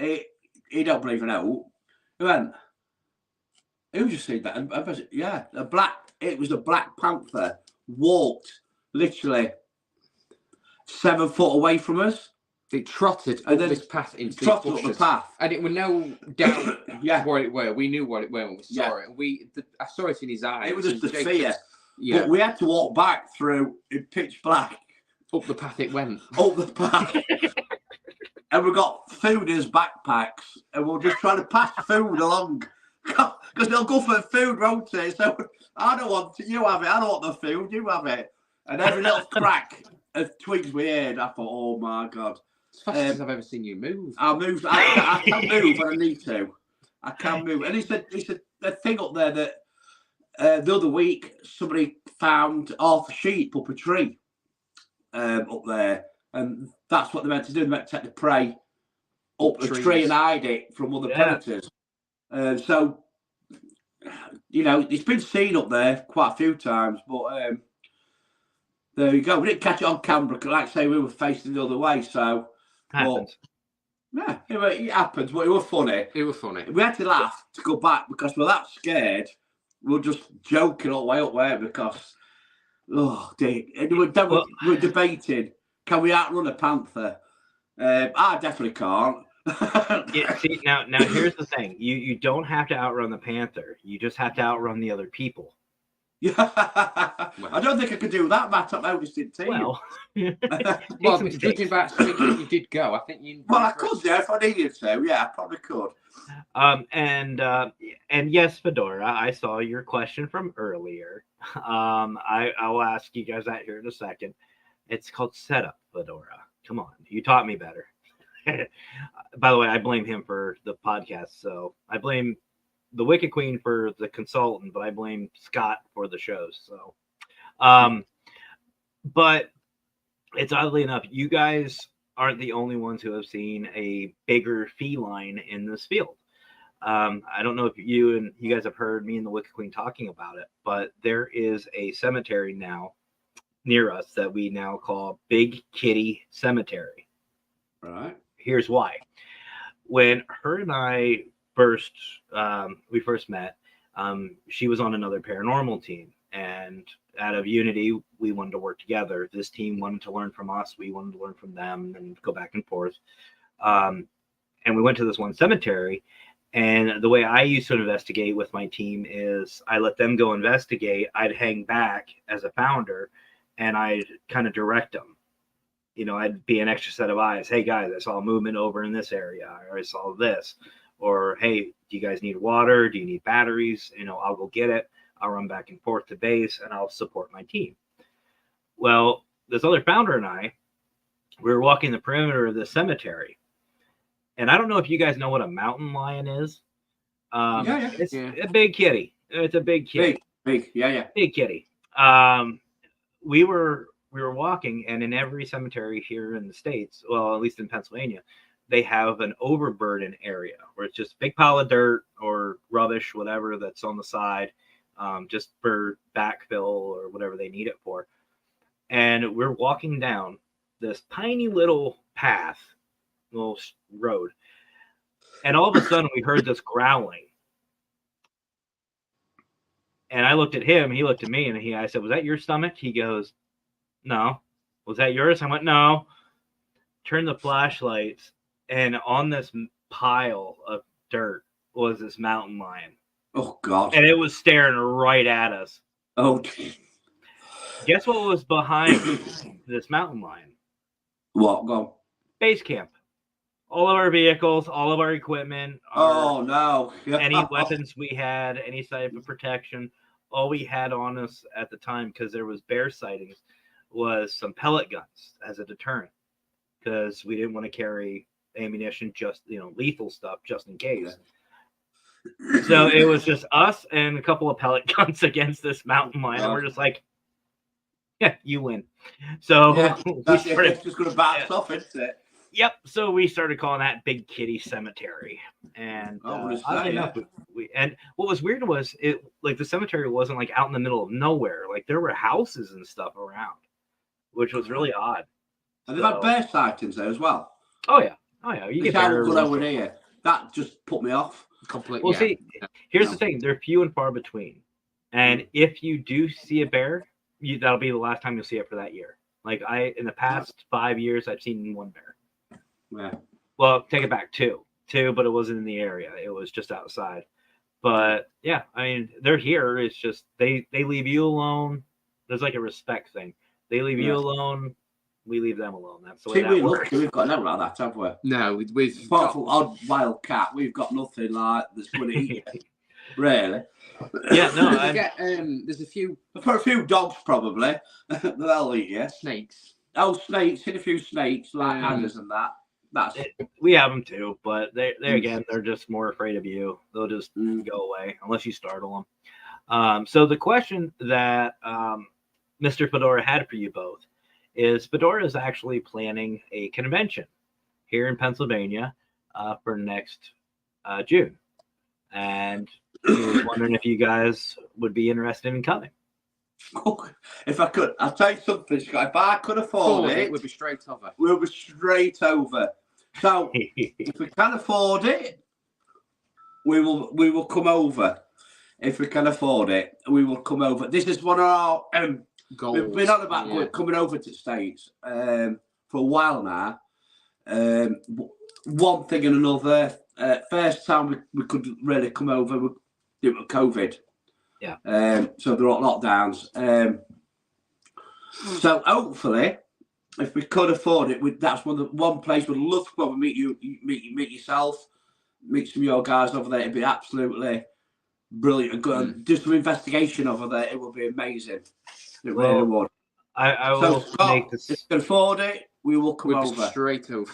he don't believe in out. He went. Who just said that? It was a Black Panther walked literally 7 foot away from us. It trotted up this path into these bushes. Up the path. And it was no doubt what it were. We knew what it were when we saw it. I saw it in his eyes. It was just the fear. Yeah. But we had to walk back through in pitch black. Up the path it went. Up the path. And we got food in his backpacks. And we were just trying to pass food along. Because they'll go for food, won't they? So I don't want it. You have it. I don't want the food. You have it. And every little crack of twigs we heard, I thought, oh my God. It's the fastest I've ever seen you move. I can move when I need to. I can move. And it's a thing up there that the other week somebody found half a sheep up a tree up there. And that's what they meant to do. They meant to take the prey up the tree and hide it from other predators. So, you know, it's been seen up there quite a few times, but there you go. We didn't catch it on camera, like I say, we were facing the other way, so. Happens. But, yeah, it happens, but it was funny. It was funny. We had to laugh to go back because we're that scared. We were just joking all the way up there because, oh, dear. And we're debating, can we outrun a panther? I definitely can't. See, now here's the thing. You don't have to outrun the panther. You just have to outrun the other people. Yeah, I don't think I could do that, Matt. I'm oldest in team. Well, judging by speaking, you did go. I think you. Well, I could do if I needed to. Yeah, I probably could. And yes, Fedora, I saw your question from earlier. I will ask you guys that here in a second. It's called setup, Fedora. Come on, you taught me better. By the way, I blame him for the podcast. So I blame the Wicked Queen for the consultant, but I blame Scott for the shows. So, but it's oddly enough, you guys aren't the only ones who have seen a bigger feline in this field. I don't know if you guys have heard me and the Wicked Queen talking about it, but there is a cemetery now near us that we now call Big Kitty Cemetery. Right. Here's why. When her and I first met, she was on another paranormal team, and out of unity, we wanted to work together. This team wanted to learn from us, we wanted to learn from them, and go back and forth. and we went to this one cemetery. And the way I used to investigate with my team is I let them go investigate. I'd hang back as a founder, and I'd kind of direct them. You know, I'd be an extra set of eyes. Hey, guys, I saw movement over in this area, or I saw this. Or, hey, do you guys need water? Do you need batteries? You know, I'll go get it. I'll run back and forth to base, and I'll support my team. Well, this other founder and I, we were walking the perimeter of the cemetery. And I don't know if you guys know what a mountain lion is. It's a big kitty. It's a big kitty. Big, big kitty. We were walking, and in every cemetery here in the States, well, at least in Pennsylvania, they have an overburden area where it's just a big pile of dirt or rubbish, whatever that's on the side, just for backfill or whatever they need it for. And we're walking down this tiny little path, little road, and all of a sudden we heard this growling. And I looked at him, he looked at me, and I said, "Was that your stomach?" He goes, "No." "Was that yours?" I went, "No." Turned the flashlights, and on this pile of dirt was this mountain lion. Oh, God. And it was staring right at us. Oh, guess what was behind this mountain lion? What? Go. Base camp. All of our vehicles, all of our equipment. No. Any weapons we had, any type of protection. All we had on us at the time, because there was bear sightings, was some pellet guns as a deterrent. Because we didn't want to carry ammunition, just, lethal stuff, just in case. So it was just us and a couple of pellet guns against this mountain lion. And we're just like, yeah, you win. So that's just going to bat us off, isn't it? Yep. So we started calling that Big Kitty Cemetery. And and what was weird was the cemetery wasn't like out in the middle of nowhere. Like there were houses and stuff around, which was really odd. And they've had bear sightings there as well. Oh yeah. You get bears over here. That just put me off completely. Well, see, here's the thing: they're few and far between. And if you do see a bear, that'll be the last time you'll see it for that year. Like in the past 5 years, I've seen one bear. Yeah. Well, take it back, two, but it wasn't in the area. It was just outside. But yeah, I mean, they're here. It's just they leave you alone. There's like a respect thing. They leave you alone. We leave them alone. That's the way that works. We've got nothing like that, have we? No, we've apart from odd wild cat, we've got nothing like that's going to eat you. Really? Yeah, no. There's a few. For a few dogs, probably. They'll eat you. Snakes. Oh, snakes. Hit a few snakes, like hammers and that. We have them too, but they again, they're just more afraid of you. They'll just go away unless you startle them. So the question that Mr. Fedora had for you both is Fedora is actually planning a convention here in Pennsylvania for next June. And he was wondering if you guys would be interested in coming. If I could, I'll tell you something, Scott. If I could afford it, we'll be straight over. We'll be straight over. So if we can afford it, we will come over. If we can afford it, we will come over. This is one of our goals. We've been on about coming over to the States for a while now. One thing and another. First time we could really come over, it was COVID. Yeah. So there are lockdowns. So hopefully, if we could afford it, that's one place we'd love to come and meet you, meet yourself, meet some of your guys over there. It'd be absolutely brilliant and good. And do some investigation over there. It would be amazing. It really would. I will make this. If we can afford it, we will come over. Straight over.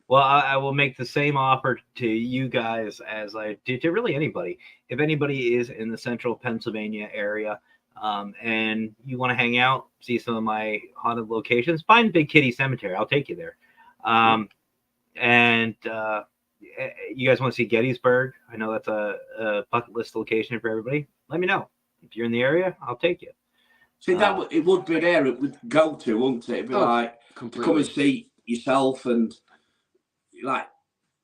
Well, I will make the same offer to you guys as I do to really anybody. If anybody is in the central Pennsylvania area and you want to hang out, see some of my haunted locations, find Big Kitty Cemetery. I'll take you there. And you guys want to see Gettysburg? I know that's a bucket list location for everybody. Let me know. If you're in the area, I'll take you. See, it would be there. It would go to, wouldn't it? It'd be like completely. Come and see yourself and like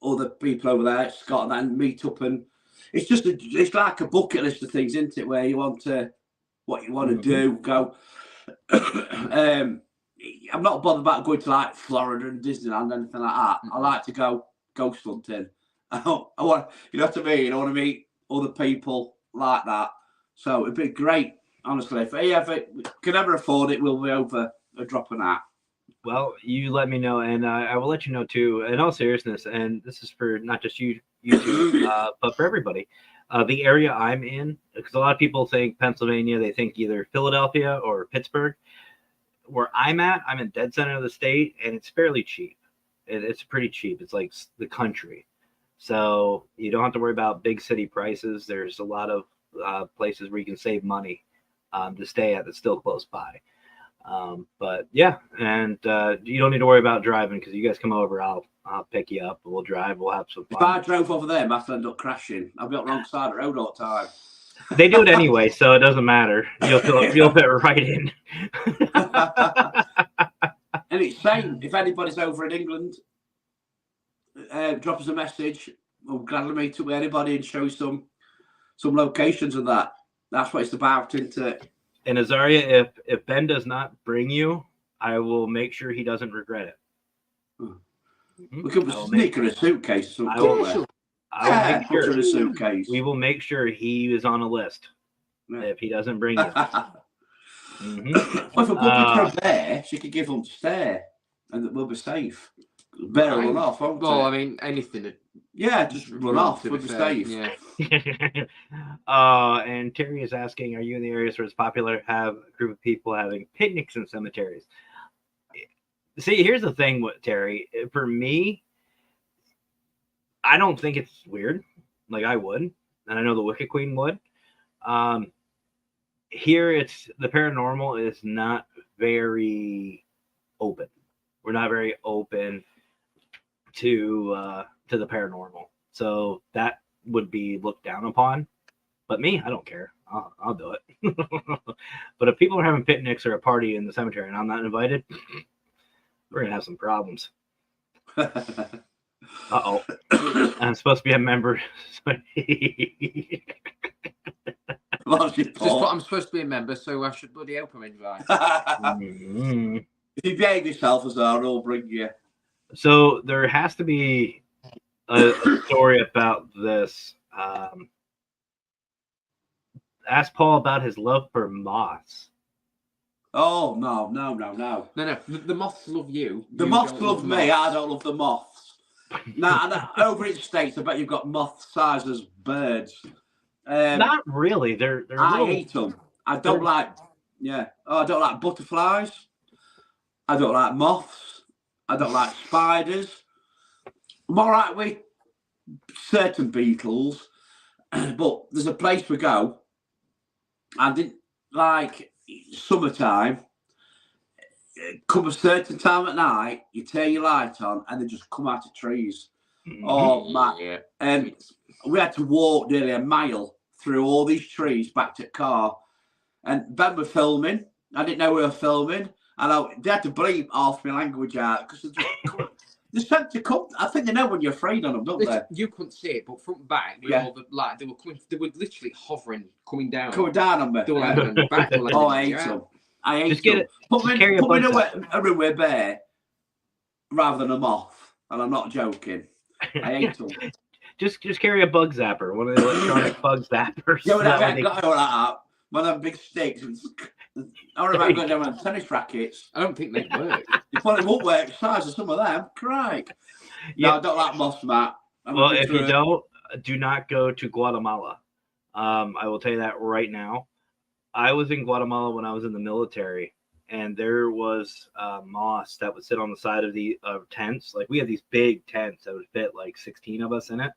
other people over there, Scott, and then meet up, and it's like a bucket list of things, isn't it? Where you want to, what you want to do, go. I'm not bothered about going to like Florida and Disneyland, anything like that. I like to go ghost hunting. I want, you know what I mean? I want to meet other people like that. So it'd be great, honestly. If I can ever afford it, we'll be over a drop of that. Well, you let me know, and I will let you know too. In all seriousness, and this is for not just you two, but for everybody. The area I'm in, because a lot of people think Pennsylvania, they think either Philadelphia or Pittsburgh. Where I'm at, I'm in dead center of the state, and it's fairly cheap. It's pretty cheap. It's like the country. So you don't have to worry about big city prices. There's a lot of places where you can save money to stay at that's still close by. But yeah, and you don't need to worry about driving because you guys come over, I'll pick you up. We'll drive. We'll have some fun. If I drove over there, I'd end up crashing. I'll be on the wrong side of the road all the time. They do it anyway, so it doesn't matter. You'll fit right in. And it's same. If anybody's over in England, drop us a message. We'll gladly meet up with anybody and show some locations of that. That's what it's about, isn't it? And Azaria, if Ben does not bring you, I will make sure he doesn't regret it. We could sneak in a suitcase. I will make sure. In a suitcase. We will make sure he is on a list if he doesn't bring you. Well, if a puppy her bear, she could give them stare, and we'll be safe. Better run off, won't Well, I mean, anything. Yeah, just run off. We'll be safe. Yeah. And Terry is asking, are you in the areas where it's popular to have a group of people having picnics in cemeteries? See, here's the thing with Terry. For me, I don't think it's weird. Like I would, and I know the Wicked Queen would. Here, it's the paranormal is not very open. We're not very open to the paranormal, so that would be looked down upon. But me, I don't care. I'll do it. But if people are having picnics or a party in the cemetery and I'm not invited, we're gonna have some problems. Uh-oh. I'm supposed to be a member. I'm supposed to be a member, so I should bloody help him invite. If you behave yourself, as I'll bring you. So there has to be a story about this. Ask Paul about his love for moths. Oh, no. No. The moths love you. The moths love me. I don't love the moths. Now, over in the States, I bet you've got moth sized as birds. Not really. They're I hate them. I don't like. Yeah. Oh, I don't like butterflies. I don't like moths. I don't like spiders. I'm all right with certain beetles, but there's a place we go. I didn't like summertime. Come a certain time at night, you turn your light on, and they just come out of trees. Oh man! Yeah. And we had to walk nearly a mile through all these trees back to the car. And Ben were filming. I didn't know we were filming, and they had to bleep half my language out because they said to come. I think they know when you're afraid of them, don't they? You couldn't see it, but from back, they were literally hovering, coming down on me. They were like on the back. Oh, I hate them. I hate them. Put me in a real bear rather than a moth, and I'm not joking. I hate them. Just carry a bug zapper, one of the electronic bug zappers. Yeah, I've got all that. One of them big sticks. I don't know about going down on tennis rackets. I don't think they work. It probably won't work. The size of some of them. Crike. No, I don't like moths, Matt. Well, if you don't, do not go to Guatemala. I will tell you that right now. I was in Guatemala when I was in the military, and there was moths that would sit on the side of the tents. Like we had these big tents that would fit like 16 of us in it.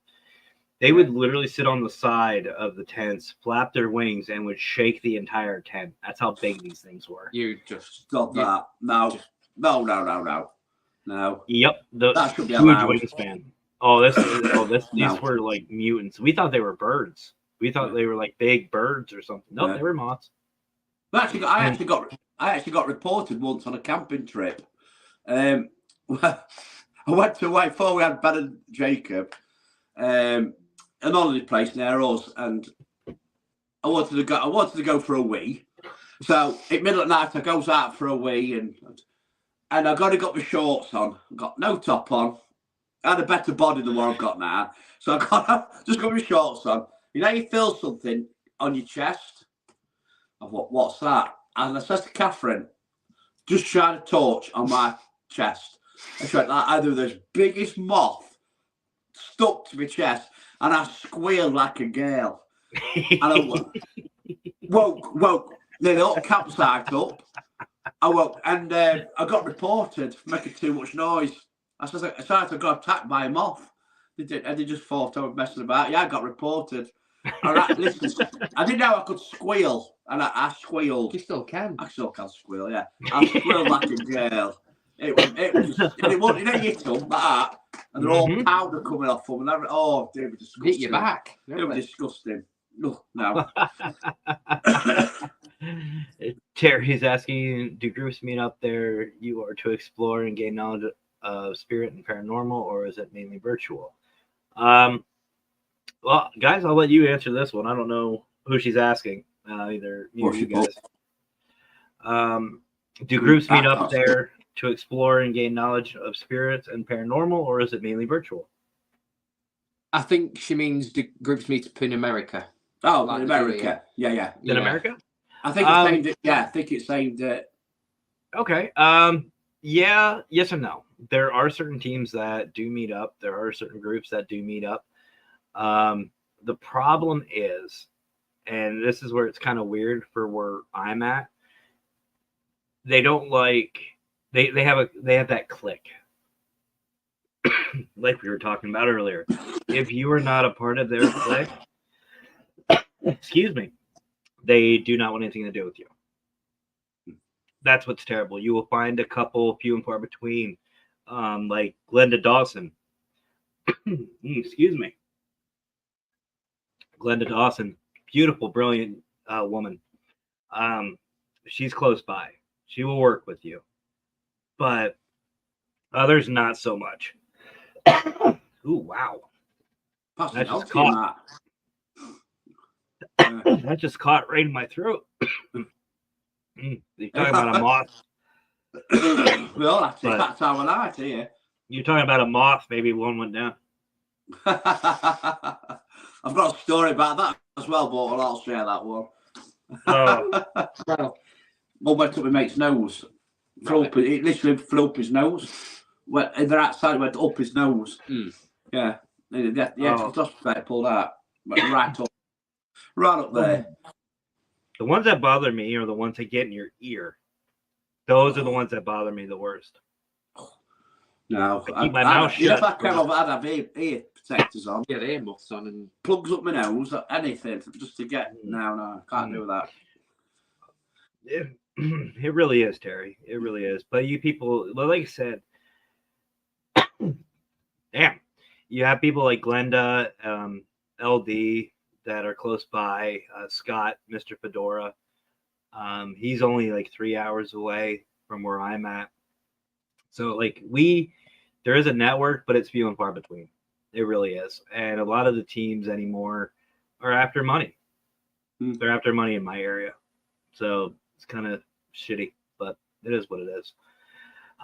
They would literally sit on the side of the tents, flap their wings, and would shake the entire tent. That's how big these things were. You just stop that. No. Yep, that should be huge wingspan. These were like mutants. We thought they were birds. We thought they were like big birds or something. No, they were moths. I actually got reported once on a camping trip. I went to White before we had Ben and Jacob. An holiday place near us, and I wanted to go for a wee. So at middle of the night, I goes out for a wee, and and I got my shorts on. I got no top on. I had a better body than what I've got now. So I just got my shorts on. You know, you feel something on your chest. I thought, what's that? And I said to Catherine, just shine a torch on my chest. And she went, I do this biggest moth stuck to my chest, and I squealed like a girl. And I woke the whole campsite up. I woke, and I got reported for making too much noise. I got attacked by a moth. They just thought I was messing about. Yeah, I got reported. Listen, I didn't know I could squeal, and I squealed. You still can. I still can squeal, yeah. I squealed like a girl. It wasn't, you know, you hit them like that, and they're all powder coming off them, and oh, they were disgusting. Hit your back. They were disgusting. No. Terry's asking, do groups meet up there you are to explore and gain knowledge of spirit and paranormal, or is it mainly virtual? Well, guys, I'll let you answer this one. I don't know who she's asking. Either you or you guys. Do groups meet up there to explore and gain knowledge of spirits and paranormal, or is it mainly virtual? I think she means do groups meet up in America. Oh, like in America. Yeah. In America? I think it's aimed at, I think it's aimed at. Okay. Yeah, yes and no. There are certain teams that do meet up. There are certain groups that do meet up. The problem is, and this is where it's kind of weird for where I'm at, they don't like, they have that click. Like we were talking about earlier. If you are not a part of their clique, excuse me, they do not want anything to do with you. That's what's terrible. You will find a couple, few and far between, like Glenda Dawson. Excuse me. Glenda Dawson, beautiful, brilliant woman. She's close by. She will work with you. But others, not so much. Ooh, wow. That just caught. That just caught right in my throat. You're talking about a moth. Well, that's that time of night here. You're talking about a moth, maybe one went down. I've got a story about that as well, but I'll share that one. One went up my mate's nose. It literally flew up his nose. They're outside, went up his nose. Yeah. Pulled out. Went right up there. The ones that bother me are the ones that get in your ear. Those are the ones that bother me the worst. No, I keep my mouth shut. If I came over, I'd have ear protectors on. Yeah, ear muffs on and plugs up my nose, anything just to get. No, can't do that. It really is, Terry. It really is. But you people, well, like I said, damn, you have people like Glenda, LD that are close by. Scott, Mr. Fedora. He's only like 3 hours away from where I'm at. So like there is a network, but it's few and far between. It really is. And a lot of the teams anymore are after money. They're after money in my area. So it's kind of shitty, but it is what it is.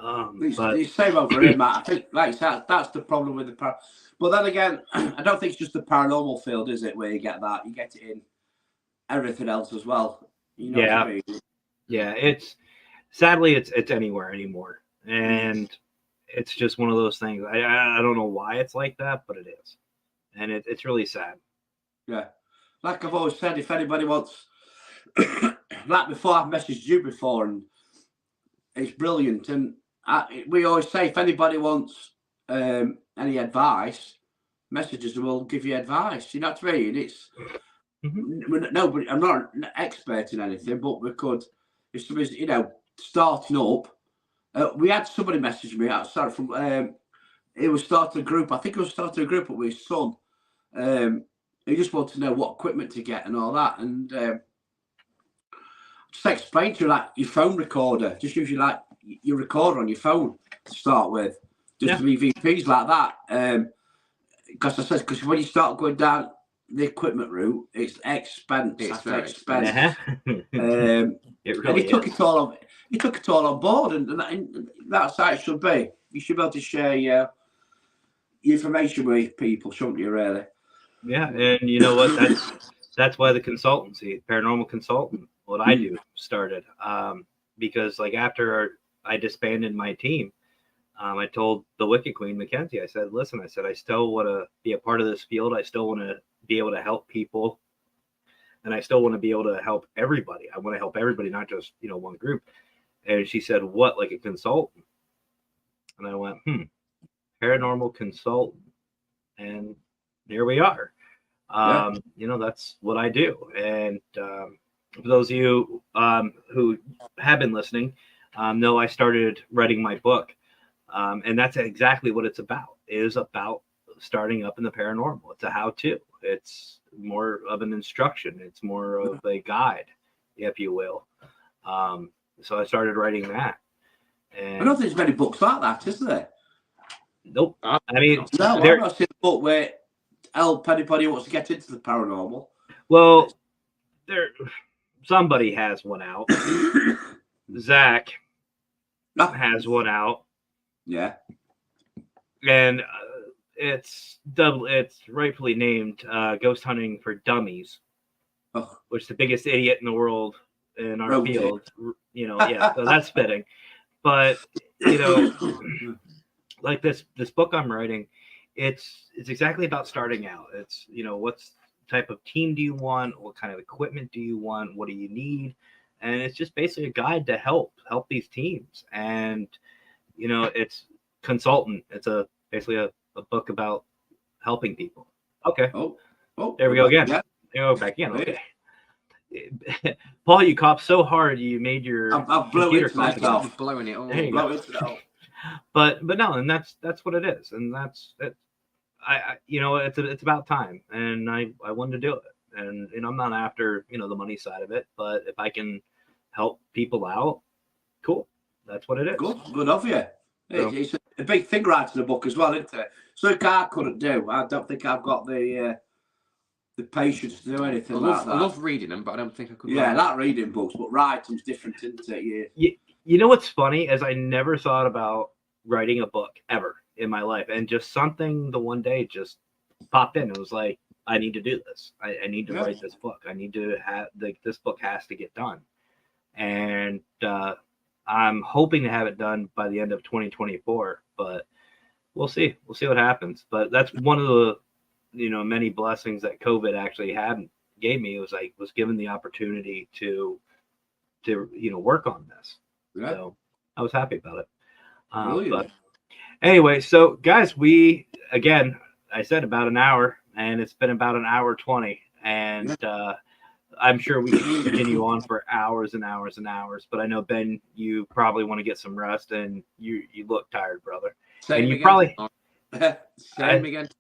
It's same over here, Matt. I think like that's the problem with the but then again, I don't think it's just the paranormal field, is it, where you get that? You get it in everything else as well. You know what I mean? Yeah, it's sadly it's anywhere anymore. And it's just one of those things. I don't know why it's like that, but it is. And it's really sad. Yeah. Like I've always said, if anybody wants like before, I've messaged you before and it's brilliant. And we always say if anybody wants any advice, messages will give you advice. You know what I mean? It's nobody. I'm not an expert in anything, but we could, if somebody's starting up. We had somebody message me outside from. He was starting a group. I think he was starting a group up with his son. He just wanted to know what equipment to get and all that, and just explain to you like your phone recorder. Just use like your recorder on your phone to start with. Just EVPs like that. Because when you start going down the equipment route, it's expense. It's very expense. It really and he took it all on. He took it all on board, and that's how it should be. You should be able to share your information with people, shouldn't you? Really? Yeah, and you know what? That's why the consultancy, paranormal consultant, what I do started. Because like after I disbanded my team, I told the Wicked Queen, Mackenzie, I said, listen, I said, I still want to be a part of this field. I still want to be able to help people. And I still want to be able to help everybody. I want to help everybody, not just, one group. And she said, what, like a consultant? And I went, paranormal consultant. And here we are. That's what I do. And for those of you who have been listening, know I started writing my book. And that's exactly what it's about. It is about starting up in the paranormal. It's a how-to. It's more of an instruction. It's more of a guide, if you will. So I started writing that. And I don't think there's many books like that, is there? Nope. I mean, no, I've not seen a book where help anybody who wants to get into the paranormal. Well, somebody has one out. Zach has one out. Yeah. And it's rightfully named Ghost Hunting for Dummies, which is the biggest idiot in the world in our field. So that's fitting. But like this book I'm writing, it's exactly about starting out. It's what's type of team do you want, what kind of equipment do you want, what do you need, and it's just basically a guide to help these teams. And it's consultant. It's basically a book about helping people. Okay. Oh, there we go again. Yeah. Go back in. Okay. Paul, you coughed so hard you made your computer off. Blowing it all. There you go. But no, and that's what it is, and that's it. It's about time, and I wanted to do it, and I'm not after the money side of it, but if I can help people out, cool. That's what it is. Good of you. It's a big thing writing a book as well, isn't it? Something I couldn't do. I don't think I've got the patience to do anything like that. I love reading them, but I don't think I could. Yeah, like reading books, but writing's different, isn't it? Yeah. You know what's funny is I never thought about writing a book ever in my life, and just something the one day just popped in. It was like, I need to do this. I need to write this book. I need to have this book has to get done, and I'm hoping to have it done by the end of 2024, but we'll see. We'll see what happens. But that's one of the, many blessings that COVID actually gave me. It was was given the opportunity to work on this. Yeah. So I was happy about it. But anyway, so guys, I said about an hour, and it's been about an hour 20, and I'm sure we can continue on for hours and hours and hours, but I know, Ben, you probably want to get some rest, and you look tired, brother. Same again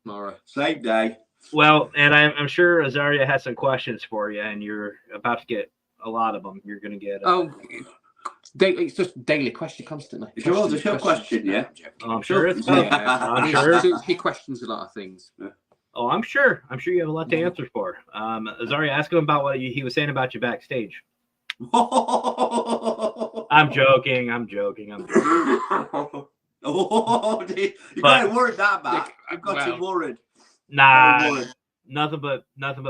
tomorrow. Same day. Well, and I'm sure Azaria has some questions for you, and you're about to get a lot of them. You're going to get. It's just daily question constantly. It's your question, yeah. I'm sure it's. I'm sure he questions a lot of things. Yeah. Oh, I'm sure you have a lot to answer for. Azaria, ask him about what he was saying about you backstage. I'm joking. Oh, you got him worried that bad. I've got you worried. Nah, nothing but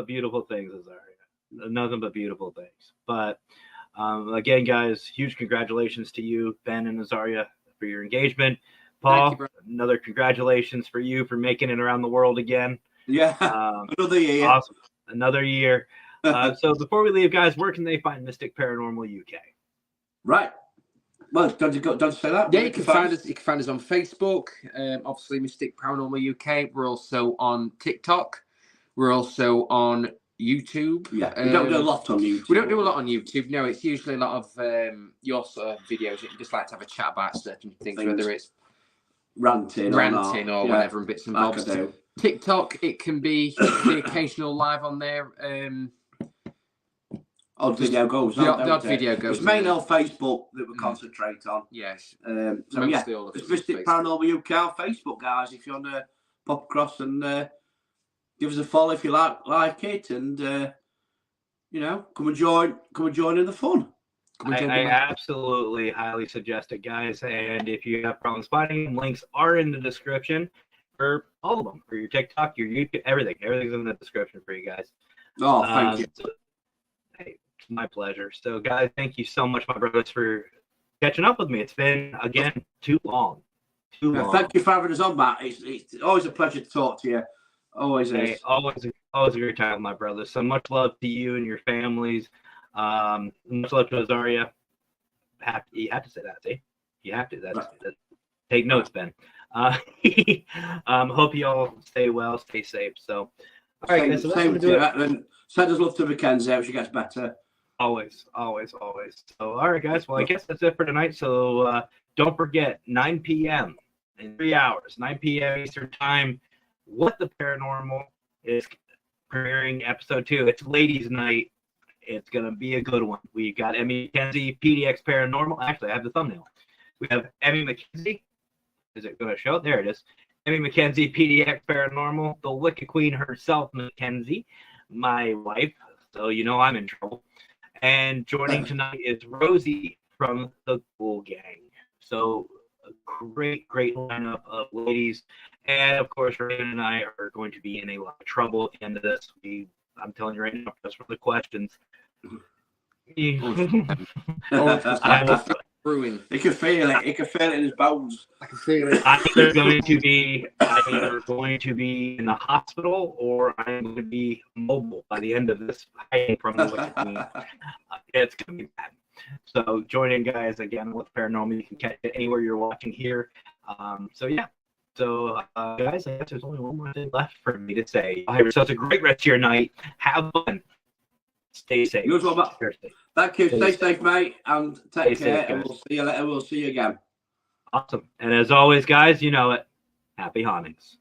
beautiful things, Azaria. Nothing but beautiful things. But again, guys, huge congratulations to you, Ben and Azaria, for your engagement. Paul, another congratulations for you for making it around the world again. Yeah, another year. Awesome, another year. So before we leave, guys, where can they find Mystic Paranormal UK? Right. Well, don't you say that? Yeah, you can find us. You can find us on Facebook. Obviously, Mystic Paranormal UK. We're also on TikTok. We're also on YouTube. Yeah, we don't do a lot on YouTube. We don't do a lot on YouTube. No, it's usually a lot of your sort of videos. You just like to have a chat about certain things. Whether it's ranting or whatever, and bits and bobs. TikTok, it can be the occasional live on there. Odd video goes. The odd video goes. It's mainly on Facebook that we concentrate on. Yes. So yeah, it's Mystic Paranormal UK on Facebook, guys. If you want to pop across and give us a follow if you like it, and you know, come and join in the fun. I absolutely highly suggest it, guys. And if you have problems finding them, links are in the description for all of them, for your TikTok, your YouTube, everything. Everything's in the description for you guys. Oh, thank you. So, hey, it's my pleasure. So, guys, thank you so much, my brothers, for catching up with me. It's been, again, too long. Thank you for having us on, Matt. It's always a pleasure to talk to you. Always is. Always a great time, my brothers. So much love to you and your families. Much love to Azaria. You have to say that, see? You have to. That's take notes, Ben. Hope you all stay well, stay safe. So, all right, guys. So same to you. And send us love to Mackenzie. Hope she gets better. Always. So, all right, guys. Well, I guess that's it for tonight. So, don't forget, 9 p.m. in 3 hours, 9 p.m. Eastern Time. What the Paranormal is premiering episode 2. It's Ladies' Night. It's going to be a good one. We got Emmy McKenzie, PDX Paranormal. Actually, I have the thumbnail. We have Emmy McKenzie. Is it going to show? There it is. Emmy McKenzie, PDX Paranormal. The Wicked Queen herself, McKenzie, my wife. So you know I'm in trouble. And joining tonight is Rosie from the Ghoul Gang. So a great lineup of ladies. And, of course, Raven and I are going to be in a lot of trouble at the end of this. I'm telling you right now, just from the questions. Brewing. He can feel it. He can feel it in his bones. I can feel it. I'm either going to be in the hospital, or I'm going to be mobile by the end of this hiding from the Wicked Queen. It's going to be bad. So join in, guys. Again, with Paranormal, you can catch it anywhere you're watching here. So yeah. So guys, I guess there's only one more thing left for me to say. Have yourselves a great rest of your night. Have fun. Stay safe. You as well, Matt. Thank you. Stay safe, mate, and take care. And we'll see you later. We'll see you again. Awesome. And as always, guys, you know it. Happy hauntings.